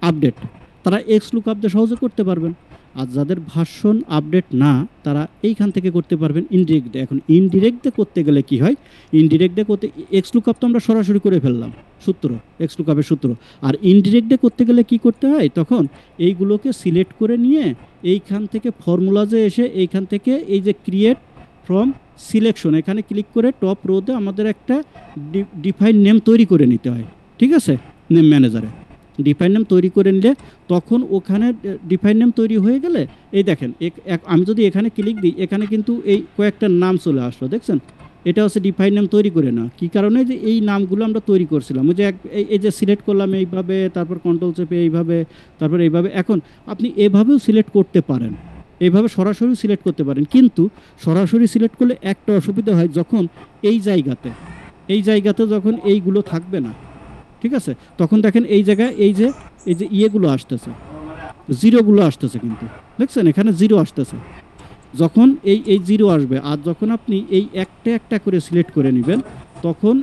আপডেট তারা এক্স লুকআপ দিয়ে সহজে করতে পারবেন, আর যাদের ভার্সন আপডেট না তারা এইখান থেকে করতে পারবেন ইনডিরেক্ট দিয়ে। এখন ইনডিরেক্ট দিয়ে করতে গেলে কি হয়? ইনডিরেক্ট দিয়ে করতে এক্স লুকআপ তো আমরা সরাসরি করে ফেললাম, সূত্র এক্স লুকআপের সূত্র। আর ইনডিরেক্ট দিয়ে করতে গেলে কি করতে হয়? তখন এইগুলোকে সিলেক্ট করে নিয়ে এইখান থেকে ফর্মুলাজে এসে এইখান থেকে এই যে ক্রিয়েট ফ্রম সিলেকশন, এখানে ক্লিক করে টপ রোতে আমাদের একটা ডিফাইন নেম তৈরি করে নিতে হয়, ঠিক আছে? নেম ম্যানেজারে ডিফাইন নেম তৈরি করে নিলে তখন ওখানে ডিফাইন নেম তৈরি হয়ে গেলে এই দেখেন, আমি যদি এখানে ক্লিক দিই, এখানে কিন্তু এই কয়েকটা নাম চলে আসলো, দেখছেন? এটা হচ্ছে ডিফাইন নেম তৈরি করে না। কি কারণে? যে এই নামগুলো আমরা তৈরি করছিলাম, ওই যে এই যে সিলেক্ট করলাম এইভাবে, তারপর কন্ট্রোল চেপে এইভাবে, তারপর এইভাবে। এখন আপনি এভাবেও সিলেক্ট করতে পারেন, এইভাবে সরাসরি সিলেক্ট করতে পারেন, কিন্তু সরাসরি সিলেক্ট করলে একটা অসুবিধা হয়, যখন এই জায়গাতে যখন এইগুলো থাকবে না, ঠিক আছে? তখন দেখেন এই জায়গায় এই যে ইয়েগুলো আসতেছে, জিরোগুলো আসতেছে, কিন্তু দেখছেন এখানে জিরো আসতেছে। যখন এই জিরো আসবে, আর যখন আপনি এই একটা একটা করে সিলেক্ট করে নেবেন, তখন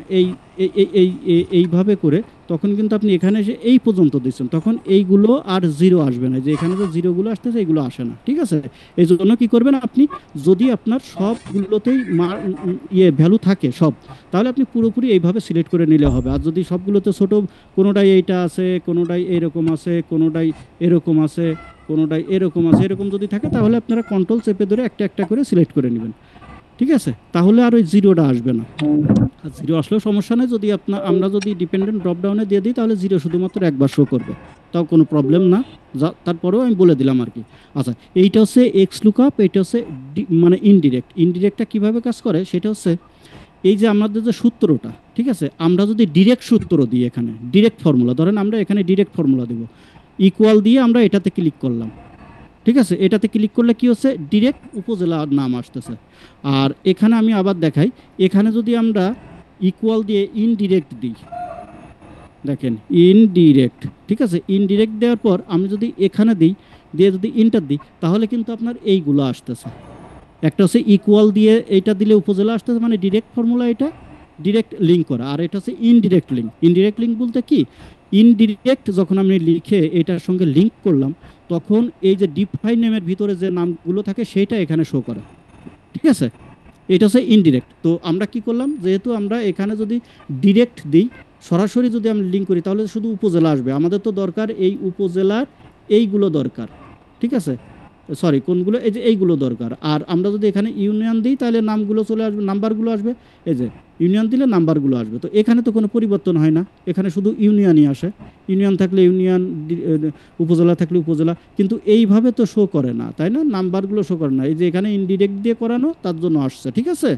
এইভাবে করে তখন কিন্তু আপনি এখানে এসে এই পর্যন্ত দিচ্ছেন, তখন এইগুলো আর জিরো আসবে না, যে এখানে যে জিরোগুলো আসতেছে এগুলো আসে না, ঠিক আছে? এই জন্য কী করবেন আপনি, যদি আপনার সবগুলোতেই ভ্যালু থাকে সব, তাহলে আপনি পুরোপুরি এইভাবে সিলেক্ট করে নিলে হবে। আর যদি সবগুলোতে ছোটো, কোনোটাই এইটা আছে, কোনোটাই এইরকম আছে, কোনোটাই এরকম আছে, কোনোটাই এরকম আছে, এরকম যদি থাকে, তাহলে আপনারা কন্ট্রোল চেপে ধরে একটা একটা করে সিলেক্ট করে নেবেন, ঠিক আছে? তাহলে আর ওই জিরোটা আসবে না। আর জিরো আসলেও সমস্যা নেই, যদি আমরা যদি ডিপেন্ডেন্ট ড্রপডাউনে দিয়ে দিই, তাহলে জিরো শুধুমাত্র একবার শো করবে, তাও কোনো প্রবলেম না। তারপরেও আমি বলে দিলাম আর কি। আচ্ছা, এইটা হচ্ছে এক্স লুকআপ, এইটা হচ্ছে মানে ইনডিরেক্টটা কীভাবে কাজ করে সেটা হচ্ছে এই যে আমাদের যে সূত্রটা, ঠিক আছে? আমরা যদি ডিরেক্ট সূত্র দিই, এখানে ডিরেক্ট ফর্মুলা, ধরেন আমরা এখানে ডিরেক্ট ফর্মুলা দেবো, ইকুয়াল দিয়ে আমরা এটাতে ক্লিক করলাম, ঠিক আছে? এটাতে ক্লিক করলে কি হচ্ছে? ডিরেক্ট উপজেলার নাম আসতেছে। আর এখানে আমি আবার দেখাই, এখানে যদি আমরা ইকুয়াল দিয়ে ইনডিরেক্ট দিই, দেখেন ইনডিরেক্ট, ঠিক আছে? ইনডিরেক্ট দেওয়ার পর আমি যদি এখানে দিই, দিয়ে যদি ইন্টার দিই, তাহলে কিন্তু আপনার এইগুলো আসতেছে। একটা হচ্ছে ইকুয়াল দিয়ে এইটা দিলে উপজেলা আসতেছে, মানে ডিরেক্ট ফর্মুলা, এটা ডিরেক্ট লিঙ্ক করা। আর এটা হচ্ছে ইনডিরেক্ট লিঙ্ক। ইনডিরেক্ট লিঙ্ক বলতে কি, ইনডিরেক্ট যখন আমি লিখে এটার সঙ্গে লিঙ্ক করলাম, তখন এই যে ডিফাইন নেমের ভিতরে যে নামগুলো থাকে সেটা এখানে শো করে, ঠিক আছে? এটা হচ্ছে ইনডিরেক্ট। তো আমরা কি করলাম, যেহেতু আমরা এখানে যদি ডিরেক্ট দিই, সরাসরি যদি আমি লিঙ্ক করি তাহলে শুধু উপজেলা আসবে। আমাদের তো দরকার এই উপজেলার এইগুলো দরকার, ঠিক আছে, সরি কোনগুলো, এই যে এইগুলো দরকার। আর আমরা যদি এখানে ইউনিয়ন দিই তাহলে নামগুলো চলে আসবে, নাম্বারগুলো আসবে, এই যে ইউনিয়ন দিলে নাম্বারগুলো আসবে। তো এখানে তো কোনো পরিবর্তন হয় না, এখানে শুধু ইউনিয়নই আসে, ইউনিয়ন থাকলে ইউনিয়ন, উপজেলা থাকলে উপজেলা, কিন্তু এইভাবে তো শো করে না, তাই না, নাম্বারগুলো শো করে না। এই যে এখানে ইনডিরেক্ট দিয়ে করানো তার জন্য আসছে, ঠিক আছে।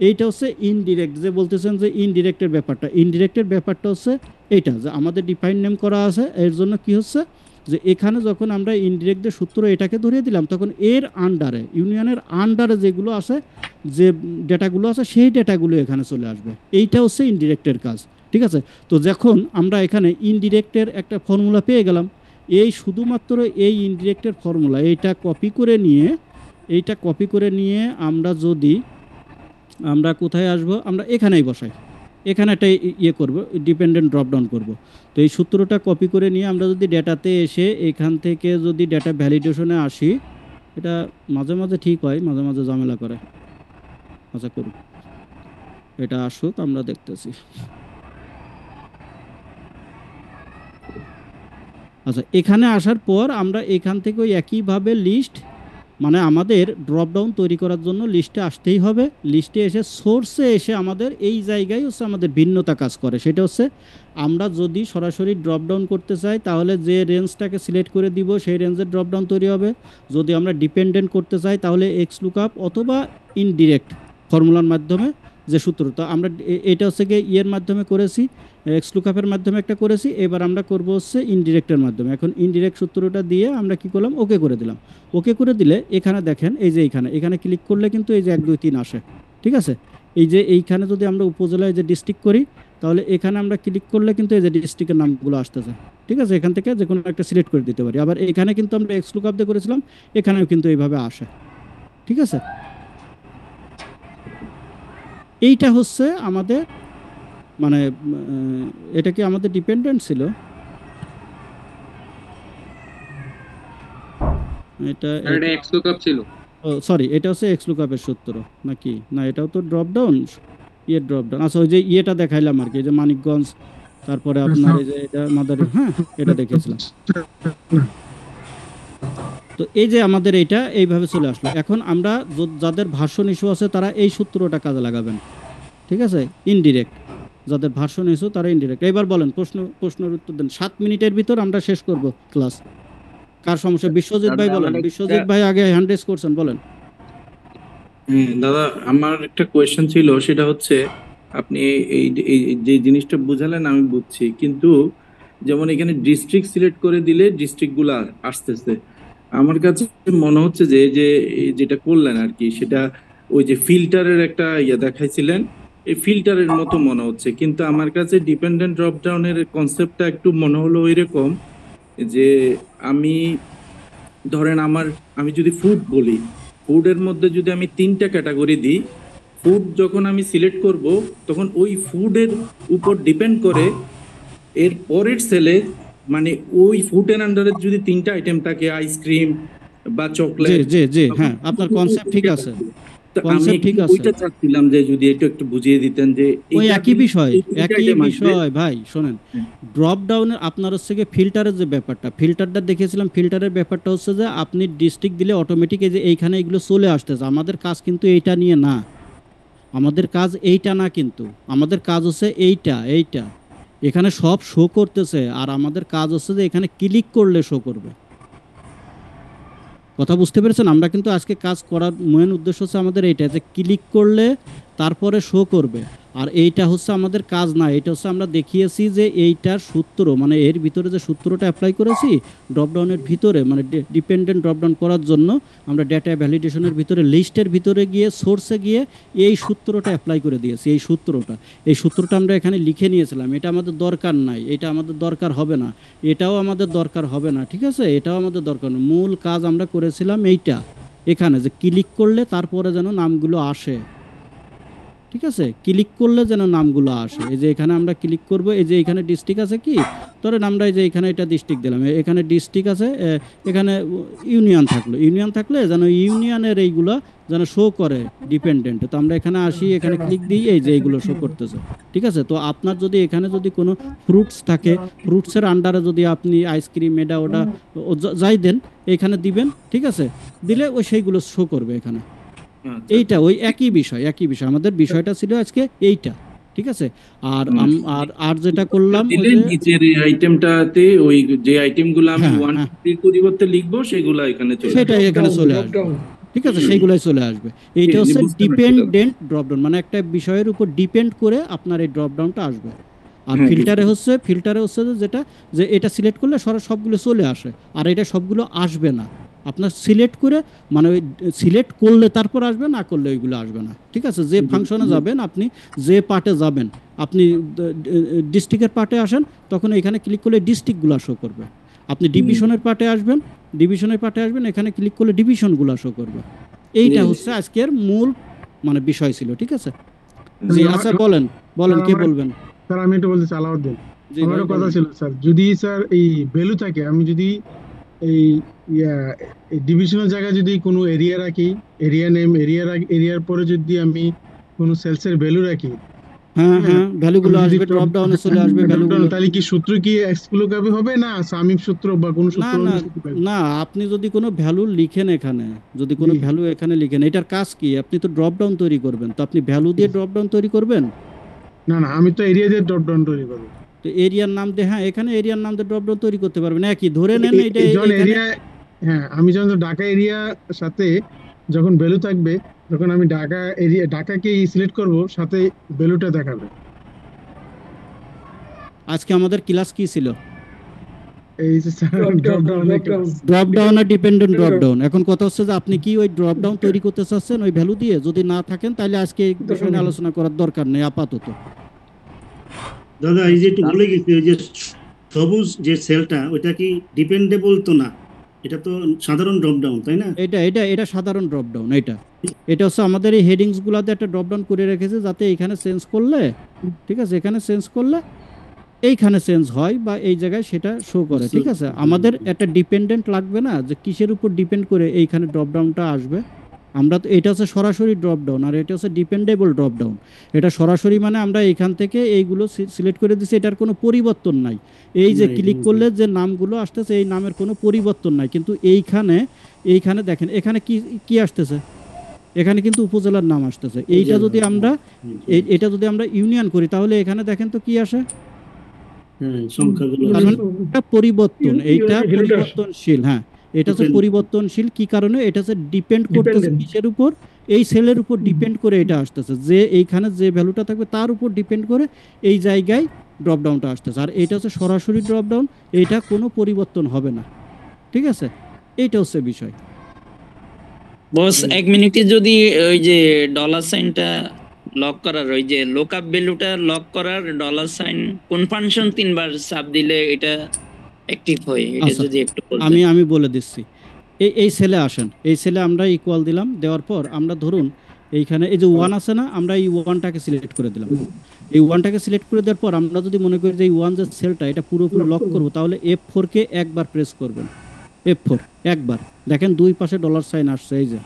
এইটা হচ্ছে ইনডিরেক্ট, যে বলতেছেন যে ইনডিরেক্টের ব্যাপারটা, ইনডিরেক্টের ব্যাপারটা হচ্ছে এইটা যে আমাদের ডিফাইন নেম করা আছে, এর জন্য কি হচ্ছে যে এখানে যখন আমরা ইনডিরেক্টের সূত্র এটাকে ধরিয়ে দিলাম তখন এর আন্ডারে, ইউনিয়নের আন্ডারে যেগুলো আছে, যে ডেটাগুলো আছে সেই ডেটাগুলো এখানে চলে আসবে। এইটা হচ্ছে ইনডিরেক্টের কাজ, ঠিক আছে। তো যখন আমরা এখানে ইনডিরেক্টের একটা ফর্মুলা পেয়ে গেলাম, এই শুধুমাত্র এই ইনডিরেক্টের ফর্মুলা এইটা কপি করে নিয়ে আমরা যদি আমরা কোথায় আসব, আমরা এখানেই বসাই, এখানে একটা ইয়ে করব, ডিপেন্ডেন্ট ড্রপডাউন করব। তো এই সূত্রটা কপি করে নিয়ে আমরা যদি ডেটাতে এসে এখান থেকে যদি ডেটা ভ্যালিডেশনে আসি, এটা মাঝে মাঝে ঠিক হয়, মাঝে মাঝে ঝামেলা করে, আচ্ছা করুন, এটা আসুক, আমরা দেখতেছি। আচ্ছা, এখানে আসার পর আমরা এখান থেকে ওই একইভাবে লিস্ট, মানে আমাদের ড্রপডাউন তৈরি করার জন্য লিস্টে আসতেই হবে। লিস্টে এসে সোর্সে এসে আমাদের এই জায়গায় হচ্ছে আমাদের ভিন্নতা কাজ করে, সেটা হচ্ছে আমরা যদি সরাসরি ড্রপডাউন করতে চাই তাহলে যে রেঞ্জটাকে সিলেক্ট করে দিব সেই রেঞ্জের ড্রপডাউন তৈরি হবে। যদি আমরা ডিপেন্ডেন্ট করতে চাই তাহলে এক্স লুকআপ অথবা ইনডিরেক্ট ফর্মুলার মাধ্যমে যে সূত্রটা আমরা এটা হচ্ছে গিয়ে ইয়ের মাধ্যমে করেছি, এক্স লুকআপের মাধ্যমে একটা করেছি, এবার আমরা করব হচ্ছে ইনডিরেক্টের মাধ্যমে। এখন ইনডিরেক্ট সূত্রটা দিয়ে আমরা কি করলাম, ওকে করে দিলাম। ওকে করে দিলে এখানে দেখেন, এই যে এখানে ক্লিক করলে কিন্তু এই যে 1 2 3 আসে, ঠিক আছে। এই যে এইখানে যদি আমরা উপজেলায় যে ডিস্ট্রিক্ট করি তাহলে এখানে আমরা ক্লিক করলে কিন্তু এই যে ডিস্ট্রিক্টের নামগুলো আসতেছে, ঠিক আছে। এখান থেকে যে কোনো একটা সিলেক্ট করে দিতে পারি। আবার এখানে কিন্তু আমরা এক্স লুকআপ দিয়ে করেছিলাম, এখানেও কিন্তু এইভাবে আসে, ঠিক আছে। এইটা হচ্ছে আমাদের, মানে এটা কি আমাদের ডিপেন্ডেন্ট ছিল, এটা এক্স লুকআপ ছিল, ও সরি, এটা হচ্ছে এক্স লুকআপের সূত্র নাকি না, এটাও তো ড্রপডাউন, ড্রপডাউন। আচ্ছা, ওই যে ইয়েটা দেখাইলাম আর কি, যে মানিকগঞ্জ, তারপরে আপনার এই যে এটা মাদারী, হ্যাঁ এটা দেখিয়েছিলাম। তো এই যে আমাদের এইটা এইভাবে চলে আসলো। এখন আমরা যাদের ভার্সন ইস্যু আছে তারা এই সূত্রটা কাজে লাগাবেন, ঠিক আছে। ইনডিরেক্ট, যাদের ভার্সন ইস্যু তারা ইনডিরেক্ট। এবার বলেন, প্রশ্নের উত্তর দেন, 7 মিনিটের ভিতর আমরা শেষ করব ক্লাস। কার সমস্যা? বিশ্বজিৎ ভাই বলেন, বিশ্বজিৎ ভাই আগে হ্যান্ড রেজ করছেন, বলেন। দাদা, আমার একটা কোয়েশ্চেন ছিল, সেটা হচ্ছে আপনি এই এই যে জিনিসটা বুঝালেন আমি বুঝছি, কিন্তু যেমন এখানে ডিস্ট্রিক্ট সিলেক্ট করে দিলে ডিস্ট্রিক্ট গুলা আসতেছে, আমার কাছে মনে হচ্ছে যে যে যেটা করলেন আর কি, সেটা ওই যে ফিল্টারের একটা ইয়ে দেখাইছিলেন, এই ফিল্টারের মতো মনে হচ্ছে। কিন্তু আমার কাছে ডিপেন্ডেন্ট ড্রপ ডাউনের কনসেপ্টটা একটু মনে হলো এরকম যে আমি ধরেন আমি যদি ফুড বলি, ফুডের মধ্যে যদি আমি 3টা ক্যাটাগরি দিই, ফুড যখন আমি সিলেক্ট করব তখন ওই ফুডের উপর ডিপেন্ড করে এর পরের সেলে, মানে ওই ফুডের আন্ডারে যদি 3টা আইটেম থাকে, আইসক্রিম বা চকলেট, জি জি হ্যাঁ, আপনার কনসেপ্ট ঠিক আছে, কনসেপ্ট ঠিক আছে। ওইটা চাচ্ছিলাম যে যদি একটু বুঝিয়ে দিতেন যে ওই একই বিষয় ভাই শোনেন, ড্রপ ডাউনের আপনার হচ্ছে গিয়ে ফিল্টারের যে ব্যাপারটা, ফিল্টারটা দেখেছিলাম, ফিল্টারের ব্যাপারটা হচ্ছে যে আপনি ডিস্ট্রিক্ট দিলে অটোমেটিক এই যে এইখানে এগুলো চলে আসতেছে। আমাদের কাজ কিন্তু এইটা নিয়ে না, আমাদের কাজ এইটা না, কিন্তু আমাদের কাজ হচ্ছে এইটা এখানে সব শো করতেছে, আর আমাদের কাজ হচ্ছে যে এখানে ক্লিক করলে শো করবে। কথা বুঝতে পেরেছেন? আমরা কিন্তু আজকে কাজ করার মেন উদ্দেশ্য হচ্ছে আমাদের এইটা, যে ক্লিক করলে তারপরে শো করবে, আর এইটা হচ্ছে আমাদের কাজ না। এটা হচ্ছে আমরা দেখিয়েছি যে এইটার সূত্র, মানে এর ভিতরে যে সূত্রটা অ্যাপ্লাই করেছি ড্রপডাউনের ভিতরে, মানে ডিপেন্ডেন্ট ড্রপডাউন করার জন্য আমরা ডেটা ভ্যালিডেশনের ভিতরে লিস্টের ভিতরে গিয়ে সোর্সে গিয়ে এই সূত্রটা অ্যাপ্লাই করে দিয়েছি। এই সূত্রটা আমরা এখানে লিখে নিয়েছিলাম। এটা আমাদের দরকার নাই, এটা আমাদের দরকার হবে না, এটাও আমাদের দরকার হবে না, ঠিক আছে, এটাও আমাদের দরকার না। মূল কাজ আমরা করেছিলাম এইটা, এখানে যে ক্লিক করলে তারপরে যেন নামগুলো আসে, ঠিক আছে? ক্লিক করলে যেন নামগুলো আসে। এই যে এখানে আমরা ক্লিক করব, এই যে এখানে ডিস্ট্রিক্ট আছে কি, ধরেন আমরা এই যে এখানে এটা ডিস্ট্রিক্ট দিলাম, এখানে ডিস্ট্রিক্ট আছে, এখানে ইউনিয়ন থাকলো, ইউনিয়ন থাকলে যেন ইউনিয়নের এইগুলো যেন শো করে ডিপেন্ডেন্ট। তো আমরা এখানে আসি, এখানে ক্লিক দিই, এই যে এইগুলো শো করতেছে, ঠিক আছে? তো আপনার যদি এখানে যদি কোনো ফ্রুটস থাকে, ফ্রুটসের আন্ডারে যদি আপনি আইসক্রিম এটা ওটা যাই দেন এইখানে দিবেন, ঠিক আছে? দিলে ওই সেইগুলো শো করবে এখানে। এইটা ওই একই বিষয়, একই বিষয় আমাদের বিষয়টা ছিল আজকে এইটা, ঠিক আছে? আর আর যেটা করলাম দিলে নিচের এই আইটেমটাতে ওই যে আইটেমগুলো আমি 1 এর পরিবর্তে লিখবো সেগুলো এখানে চলে সেটাই এখানে চলে আসবে, ঠিক আছে? সেইগুলাই চলে আসবে। এইটা হচ্ছে ডিপেন্ডেন্ট ড্রপডাউন, মানে একটা বিষয়ের উপর ডিপেন্ড করে আপনার এই ড্রপডাউনটা আসবে। আর ফিল্টারে হচ্ছে যেটা যে এটা সিলেক্ট করলে সবগুলো চলে আসে, আর এটা সবগুলো আসবে না। আপনার সিলেক্ট করে মানে ওই সিলেক্ট করলে তারপর আসবে, না করলে ওইগুলো আসবে না, ঠিক আছে? যে ফাংশনে যাবেন আপনি, যে পার্টে যাবেন আপনি, ডিস্ট্রিক্টের পার্টে আসেন, তখন এখানে ক্লিক করলে ডিস্ট্রিক্টগুলো শো করবে। আপনি ডিভিশনের পার্টে আসবেন, এখানে ক্লিক করলে ডিভিশনগুলো শো করবে। এইটা হচ্ছে আজকের মূল মানে বিষয় ছিল, ঠিক আছে? জি আচ্ছা, বলেন কি বলবেন? স্যার আমি একটু বলতে চাই, আলাউদ্দিন, আমার কথা ছিল স্যার, যদি স্যার এই ভ্যালু থাকে, আমি যদি এই ডিভিশনাল জায়গায় যদি কোনো এরিয়া রাখি, এরিয়া নেম, এরিয়ার পরে যদি আমি কোনো সেলসের ভ্যালু রাখি, হ্যাঁ ভ্যালুগুলো আসবে, ড্রপ ডাউনে চলে আসবে ভ্যালুগুলো। তাহলে কি সূত্র কি এক্সক্লুসিভ হবে না সামিং সূত্র বা কোনো সূত্র? না, আপনি যদি কোনো ভ্যালু লিখেন এখানে, যদি কোনো ভ্যালু এখানে লিখেন, এটার কাজ কি? আপনি তো ড্রপ ডাউন তৈরি করবেন, তো আপনি ভ্যালু দিয়ে ড্রপ ডাউন তৈরি করবেন না? আমি তো এরিয়া দিয়ে ড্রপ ডাউন তৈরি করব। তো এরিয়ার নাম দিয়ে, হ্যাঁ এখানে এরিয়ার নাম দিয়ে ড্রপ ডাউন তৈরি করতে পারবেন। একই ধরে নেন এটা এরিয়া, হ্যাঁ আমি যখন ঢাকা এরিয়ার সাথে যখন ভ্যালু থাকবে, যখন আমি ঢাকাকে সিলেক্ট করব, সাথে ভ্যালুটা দেখাবে। আজকে আমাদের ক্লাস কি ছিল? এই যে ড্রপ ডাউন আর ডিপেন্ডেন্ট ড্রপ ডাউন। এখন কথা হচ্ছে যে আপনি কি ওই ড্রপ ডাউন তৈরি করতে চাচ্ছেন ওই ভ্যালু দিয়ে? যদি না থাকেন তাহলে আজকে এই বিষয় নিয়ে আলোচনা করার দরকার নেই আপাতত। দাদা এই যে একটু ভুলে গেছি, ওই যে সবুজ যে সেলটা, ওইটা কি ডিপেন্ডেবল তো না? এটা তো সাধারণ ড্রপ ডাউন, তাই না? এটা সাধারণ ড্রপ ডাউন। এটা হচ্ছে আমাদের এই হেডিংস গুলাতে একটা ড্রপ ডাউন করে রেখেছে, যাতে এখানে চেঞ্জ করলে, ঠিক আছে, এখানে চেঞ্জ করলে এইখানে চেঞ্জ হয় বা এই জায়গায় সেটা শো করে, ঠিক আছে? আমাদের একটা ডিপেন্ডেন্ট লাগবে না, যে কিসের উপর ডিপেন্ড করে এইখানে ড্রপ ডাউনটা আসবে। আমরা তো এটা হচ্ছে সরাসরি ড্রপ ডাউন, আর এটা হচ্ছে ডিপেন্ডেবল ড্রপ ডাউন। এটা সরাসরি মানে আমরা এখান থেকে এইগুলো সিলেক্ট করে দিচ্ছি, এটার কোনো পরিবর্তন নাই। এই যে ক্লিক করলে যে নামগুলো আসতেছে এই নামের কোনো পরিবর্তন নাই, কিন্তু এইখানে দেখেন এখানে কি আসতেছে, এখানে কিন্তু উপজেলার নাম আসতেছে। এটা যদি আমরা ইউনিয়ন করি তাহলে এখানে দেখেন তো কি আসে, পরিবর্তন। এইটা পরিবর্তনশীল, হ্যাঁ এটা হচ্ছে পরিবর্তনশীল। কি কারণে? এটা হচ্ছে ডিপেন্ড করতেছে কিসের উপর? এই সেলের উপর ডিপেন্ড করে এটা আসতেছে, যে এইখানে যে ভ্যালুটা থাকবে তার উপর ডিপেন্ড করে এই জায়গায় ড্রপ ডাউনটা আসতেছে। আর এটা হচ্ছে সরাসরি ড্রপ ডাউন, এটা কোনো পরিবর্তন হবে না, ঠিক আছে? এইটা হচ্ছে বিষয়। বস এক মিনিটে যদি ওই যে ডলার সাইনটা লক করার, ওই যে লোকআপ ভ্যালুটা লক করার ডলার সাইন কোন ফাংশন 3 বার চাপ দিলে এটা অ্যাক্টিভ হয়, এটা যদি একটু বলতেন। আমি বলে দিচ্ছি। এই সেলে আসেন, এই সেলে আমরা ইকুয়াল দিলাম, দেওয়ার পর আমরা ধরুন এইখানে এই যে 1 আছে না, আমরা এই 1টাকে সিলেক্ট করে দিলাম। এই 1টাকে সিলেক্ট করে দেওয়ার পর আমরা যদি মনে করি যে এই 1 যে সেলটা এটা পুরোপুরি লক করব, তাহলে F4 কে একবার প্রেস করবেন। F4 একবার, দেখেন দুই পাশে ডলার সাইন আসছে। এই যে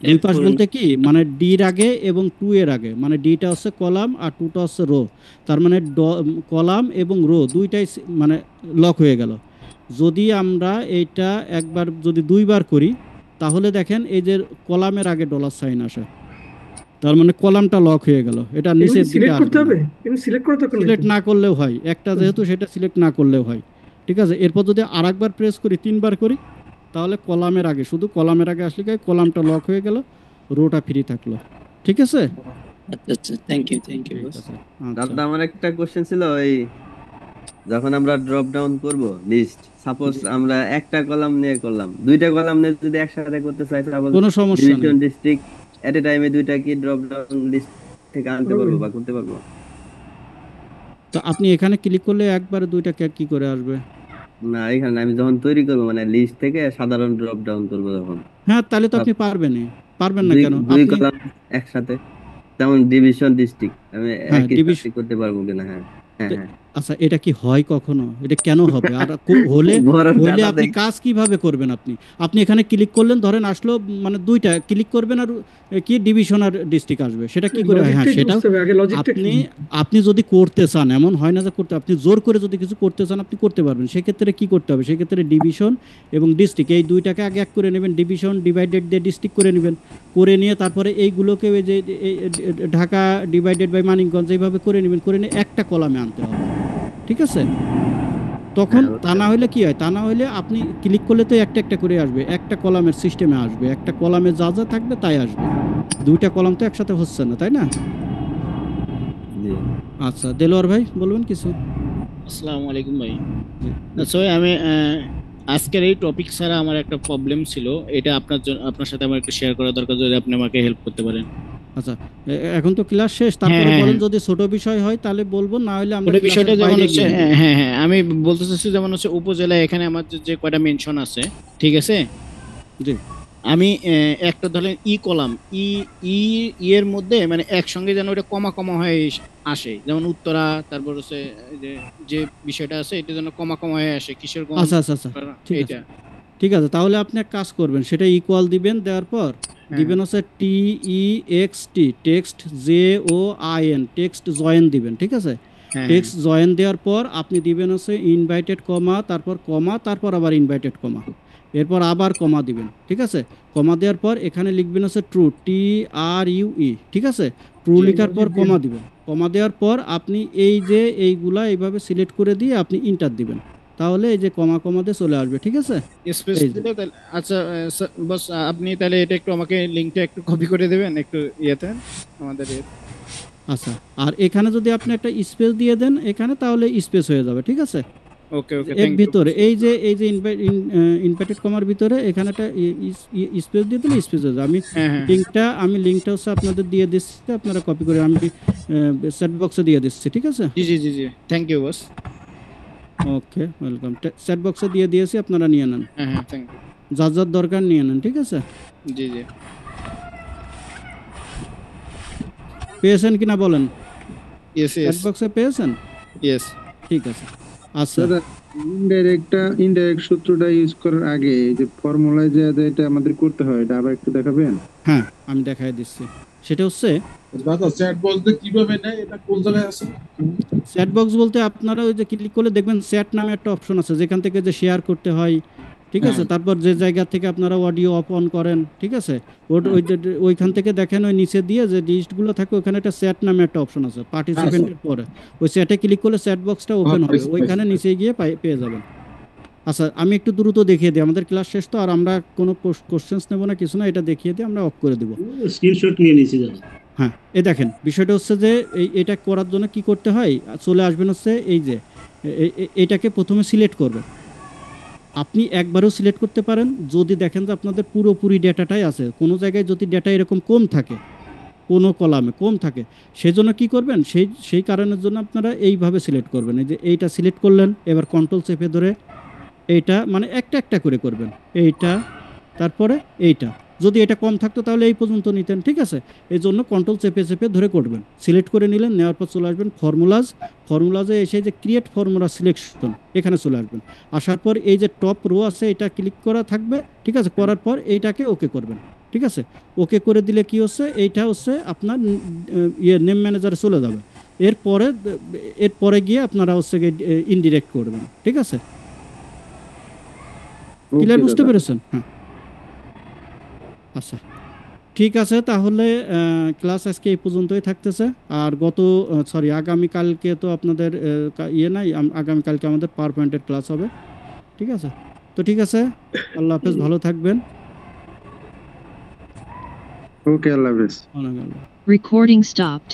দুই পাশ বলতে কি মানে ডির আগে এবং 2 এর আগে, মানে ডিটা হচ্ছে কলাম আর 2টা হচ্ছে রো, তার মানে কলাম এবং রো দুইটাই মানে লক হয়ে গেল। যদি আমরা এইটা একবার যদি 2 বার করি তাহলে দেখেন এই যে কলামের আগে ডলার সাইন আসে, তার মানে কলামটা লক হয়ে গেল। এটা নিচের দিকে আসবে, সিলেক্ট না করলেও হয়, একটা যেহেতু সেটা সিলেক্ট না করলেও হয়, ঠিক আছে? এরপর যদি আরেকবার প্রেস করি, 3 বার করি, তাহলে কলামের আগে, শুধু কলামের আগে আসলে কলামটা লক হয়ে গেল, রোটা ফ্রি থাকলো, ঠিক আছে? আচ্ছা থ্যাংক ইউ দাদা আমার একটা কোশ্চেন ছিল, এই যখন আমরা ড্রপ ডাউন করব লিস্ট, সাপোজ আমরা একটা কলাম নিয়ে করলাম, দুইটা কলাম নিয়ে যদি একসাথে করতে চাই তাহলে কোনো সমস্যা নেই। ডিস্ট্রিক্ট এট এ টাইমে দুইটা কি ড্রপ ডাউন লিস্ট থেকে আনতে পারবো বা করতে পারবো? তো আপনি এখানে ক্লিক করলে একবারে দুইটা কি করে আসবে? না এখানে আমি যখন তৈরি করব মানে লিস্ট থেকে সাধারণ ড্রপ ডাউন করব যখন, হ্যাঁ তাহলে তো আপনি পারবেন না কেন? দুই কলাম একসাথে তেমন ডিভিশন ডিস্ট্রিক্ট আমি হ্যাঁ, একই ডিভিশন সাথে করতে পারবো কিনা? হ্যাঁ হ্যাঁ হ্যাঁ আচ্ছা, এটা কি হয় কখনো? এটা কেন হবে? আর হলে বড় হলে ডাটা আপনি দেখ কাজ কিভাবে করবেন? আপনি এখানে ক্লিক করলেন, ধরেন আসলো, মানে দুইটা ক্লিক করবেন আর কি ডিভিশন আর ডিস্ট্রিক্ট আসবে, সেটা কি করে হয়? হ্যাঁ, সেটাও আপনি আপনি যদি করতে চান, এমন হয় না যে করতে, আপনি জোর করে যদি কিছু করতে চান আপনি করতে পারবেন। সেক্ষেত্রে কি করতে হবে? সেক্ষেত্রে ডিভিশন এবং ডিস্ট্রিক্ট এই দুইটাকে আগে এক করে নেবেন, ডিভিশন ডিভাইডেড দিয়ে ডিস্ট্রিক্ট করে নেবেন, করে নিয়ে তারপরে এইগুলোকে ওই যে ঢাকা ডিভাইডেড বাই মানিকগঞ্জ এইভাবে করে নেবেন, করে নিয়ে একটা কলামে আনতে হবে, ঠিক আছে? তখন তা না হলে কি হয়, তা না হলে আপনি ক্লিক করলে তো একটা একটা করে আসবে, একটা কলামের সিস্টেমে আসবে, একটা কলামে যা যা থাকবে তাই আসবে, দুইটা কলাম তো একসাথে হচ্ছে না, তাই না? আচ্ছা, দেলোয়ার ভাই বলবেন কিছু? আসসালামু আলাইকুম ভাই। আসলে আমি আজকের এই টপিক ছাড়া আমার একটা প্রবলেম ছিল, এটা আপনার সাথে আমার একটু শেয়ার করা দরকার, যদি আপনি আমাকে হেল্প করতে পারেন। আচ্ছা, এখন তো ক্লাস শেষ, তারপরে বলেন, যদি ছোট বিষয় হয় তাহলে বলবো, না হলে আমরা বিষয়টা যেমন হচ্ছে, হ্যাঁ আমি বলতে চাচ্ছি যেমন হচ্ছে উপজেলা, এখানে আমার যে কয়টা মেনশন আছে, ঠিক আছে? জি, আমি একটা ধরেন ই কলাম, এর মধ্যে মানে একসঙ্গে যেন ওটা কমা কমা হয়ে আসে, যেমন উত্তরা, তারপর হচ্ছে যে বিষয়টা আছে এটা যেন কমা কমা হয়ে আসে, কিশোরগঞ্জ। আচ্ছা আচ্ছা আচ্ছা, ঠিক আছে, ঠিক আছে। তাহলে আপনি এক কাজ করবেন, সেটা ইকুয়াল দিবেন, দেওয়ার পর দিবেন হচ্ছে TEXT, text JOIN, text join দিবেন, ঠিক আছে? টেক্সট জয়েন দেওয়ার পর আপনি দিবেন হচ্ছে ইনভাইটেড কমা, তারপর আবার ইনভাইটেড কমা, এরপর আবার কমা দিবেন, ঠিক আছে? কমা দেওয়ার পর এখানে লিখবেন হচ্ছে ট্রু, TRUE, ঠিক আছে? ট্রু লেখার পর কমা দিবেন, কমা দেওয়ার পর আপনি এই যে এইগুলা এইভাবে সিলেক্ট করে দিয়ে আপনি ইন্টার দিবেন, তাহলে এই যে কমা কমা দিয়ে চলে আসবে, ঠিক আছে? স্পেস দিলে আচ্ছা বস, আপনি তাহলে এটা একটু আমাকে লিংকটা একটু কপি করে দেবেন একটু ইয়েতে আমাদের। আচ্ছা, আর এখানে যদি আপনি একটা স্পেস দিয়ে দেন এখানে, তাহলে স্পেস হয়ে যাবে, ঠিক আছে? ওকে ওকে, এর ভিতরে এই যে ইনভার্টেড কমার ভিতরে এখানে একটা স্পেস দিয়ে দিলে স্পেস হয়ে যাবে। আমি লিংকটা হচ্ছে আপনাদের দিয়ে দিচ্ছি, আপনারা কপি করে আমি চ্যাট বক্সে দিয়ে দিচ্ছি, ঠিক আছে? জি জি জি জি, thank you boss. Okay, welcome. Chat বক্সে দিয়ে দিয়েছি, আপনারা নিয়ে নেন। হ্যাঁ, থ্যাংক ইউ। যার যার দরকার নিয়ে নেন, ঠিক আছে? জি জি, পেয়েছেন কিনা বলেন? ইয়েস চ্যাট বক্সে পেয়েছেন? ইয়েস, ঠিক আছে। আচ্ছা, ইনডাইরেক্ট সূত্রটা ইউজ করার আগে যে ফর্মুলায় যে এটা আমাদের করতে হয়, এটা আবার একটু দেখাবেন? হ্যাঁ, আমি দেখাই দিচ্ছি। সেটা হচ্ছে দাদা চ্যাট বক্স কিভাবে নেয়, এটা কোন জায়গায় আছে? চ্যাট বক্স বলতে আপনারা ওই যে ক্লিক করলে দেখবেন চ্যাট নামে একটা অপশন আছে, যেখান থেকে যে শেয়ার করতে হয়, ঠিক আছে? তারপর যে জায়গা থেকে আপনারা অডিও অফ অন করেন, ঠিক আছে? ওইখান থেকে দেখেন ওই নিচে দিয়ে যে লিস্টগুলো থাকে, ওখানে একটা চ্যাট নামে একটা অপশন আছে, পার্টিসিপেন্টের পরে ওই চ্যাটে ক্লিক করলে চ্যাট বক্সটা ওপেন হবে, ওইখানে নিচে গিয়ে পেয়ে যাবেন। আচ্ছা, আমি একটু দ্রুত দেখিয়ে দিই, আমাদের ক্লাস শেষ তো, আর আমরা কোনো কোশ্চেন্স নেব না, কিছু না, এটা দেখিয়ে দিয়ে আমরা অফ করে দেবো। স্ক্রিনশট নিয়ে নিয়েছি দাদা। হ্যাঁ, এই দেখেন, বিষয়টা হচ্ছে যে এটা করার জন্য কি করতে হয়, চলে আসবেন হচ্ছে এই যে এটাকে প্রথমে সিলেক্ট করবেন। আপনি একবারও সিলেক্ট করতে পারেন, যদি দেখেন যে আপনাদের পুরোপুরি ডেটাটাই আছে, কোনো জায়গায় যদি ডেটা এরকম কম থাকে, কোনো কলামে কম থাকে, সেজন্য কি করবেন, সেই কারণের জন্য আপনারা এইভাবে সিলেক্ট করবেন। এই যে এইটা সিলেক্ট করলেন, এবার কন্ট্রোল চেপে ধরে এইটা মানে একটা একটা করে করবেন, এইটা তারপরে এইটা। যদি এটা কম থাকতো তাহলে এই পর্যন্ত নিতেন, ঠিক আছে? এই জন্য কন্ট্রোল চেপে চেপে ধরে করবেন। সিলেক্ট করে নিলেন, নেওয়ার পর চলে আসবেন ফর্মুলাজে এসে যে ক্রিয়েট ফর্মুলা সিলেকশন, এখানে চলে আসবেন। আসার পর এই যে টপ রো আছে এটা ক্লিক করা থাকবে, ঠিক আছে? করার পর এইটাকে ওকে করবেন, ঠিক আছে? ওকে করে দিলে কি হচ্ছে, এইটা হচ্ছে আপনার নেম ম্যানেজারে চলে যাবে। এরপরে গিয়ে আপনারা হচ্ছে ইনডিরেক্ট করবেন, ঠিক আছে? ক্লিয়ার, বুঝতে পেরেছেন? হ্যাঁ, আচ্ছা, ঠিক আছে। তাহলে ক্লাস আজকে এই পর্যন্তই থাকতেছে। আর আগামীকালকে তো আপনাদের নাই, আগামীকালকে আমাদের পাওয়ার পয়েন্টের ক্লাস হবে, ঠিক আছে? তো ঠিক আছে, আল্লাহ হাফেজ, ভালো থাকবেন। ওকে, আল্লাহ হাফেজ। Recording stopped.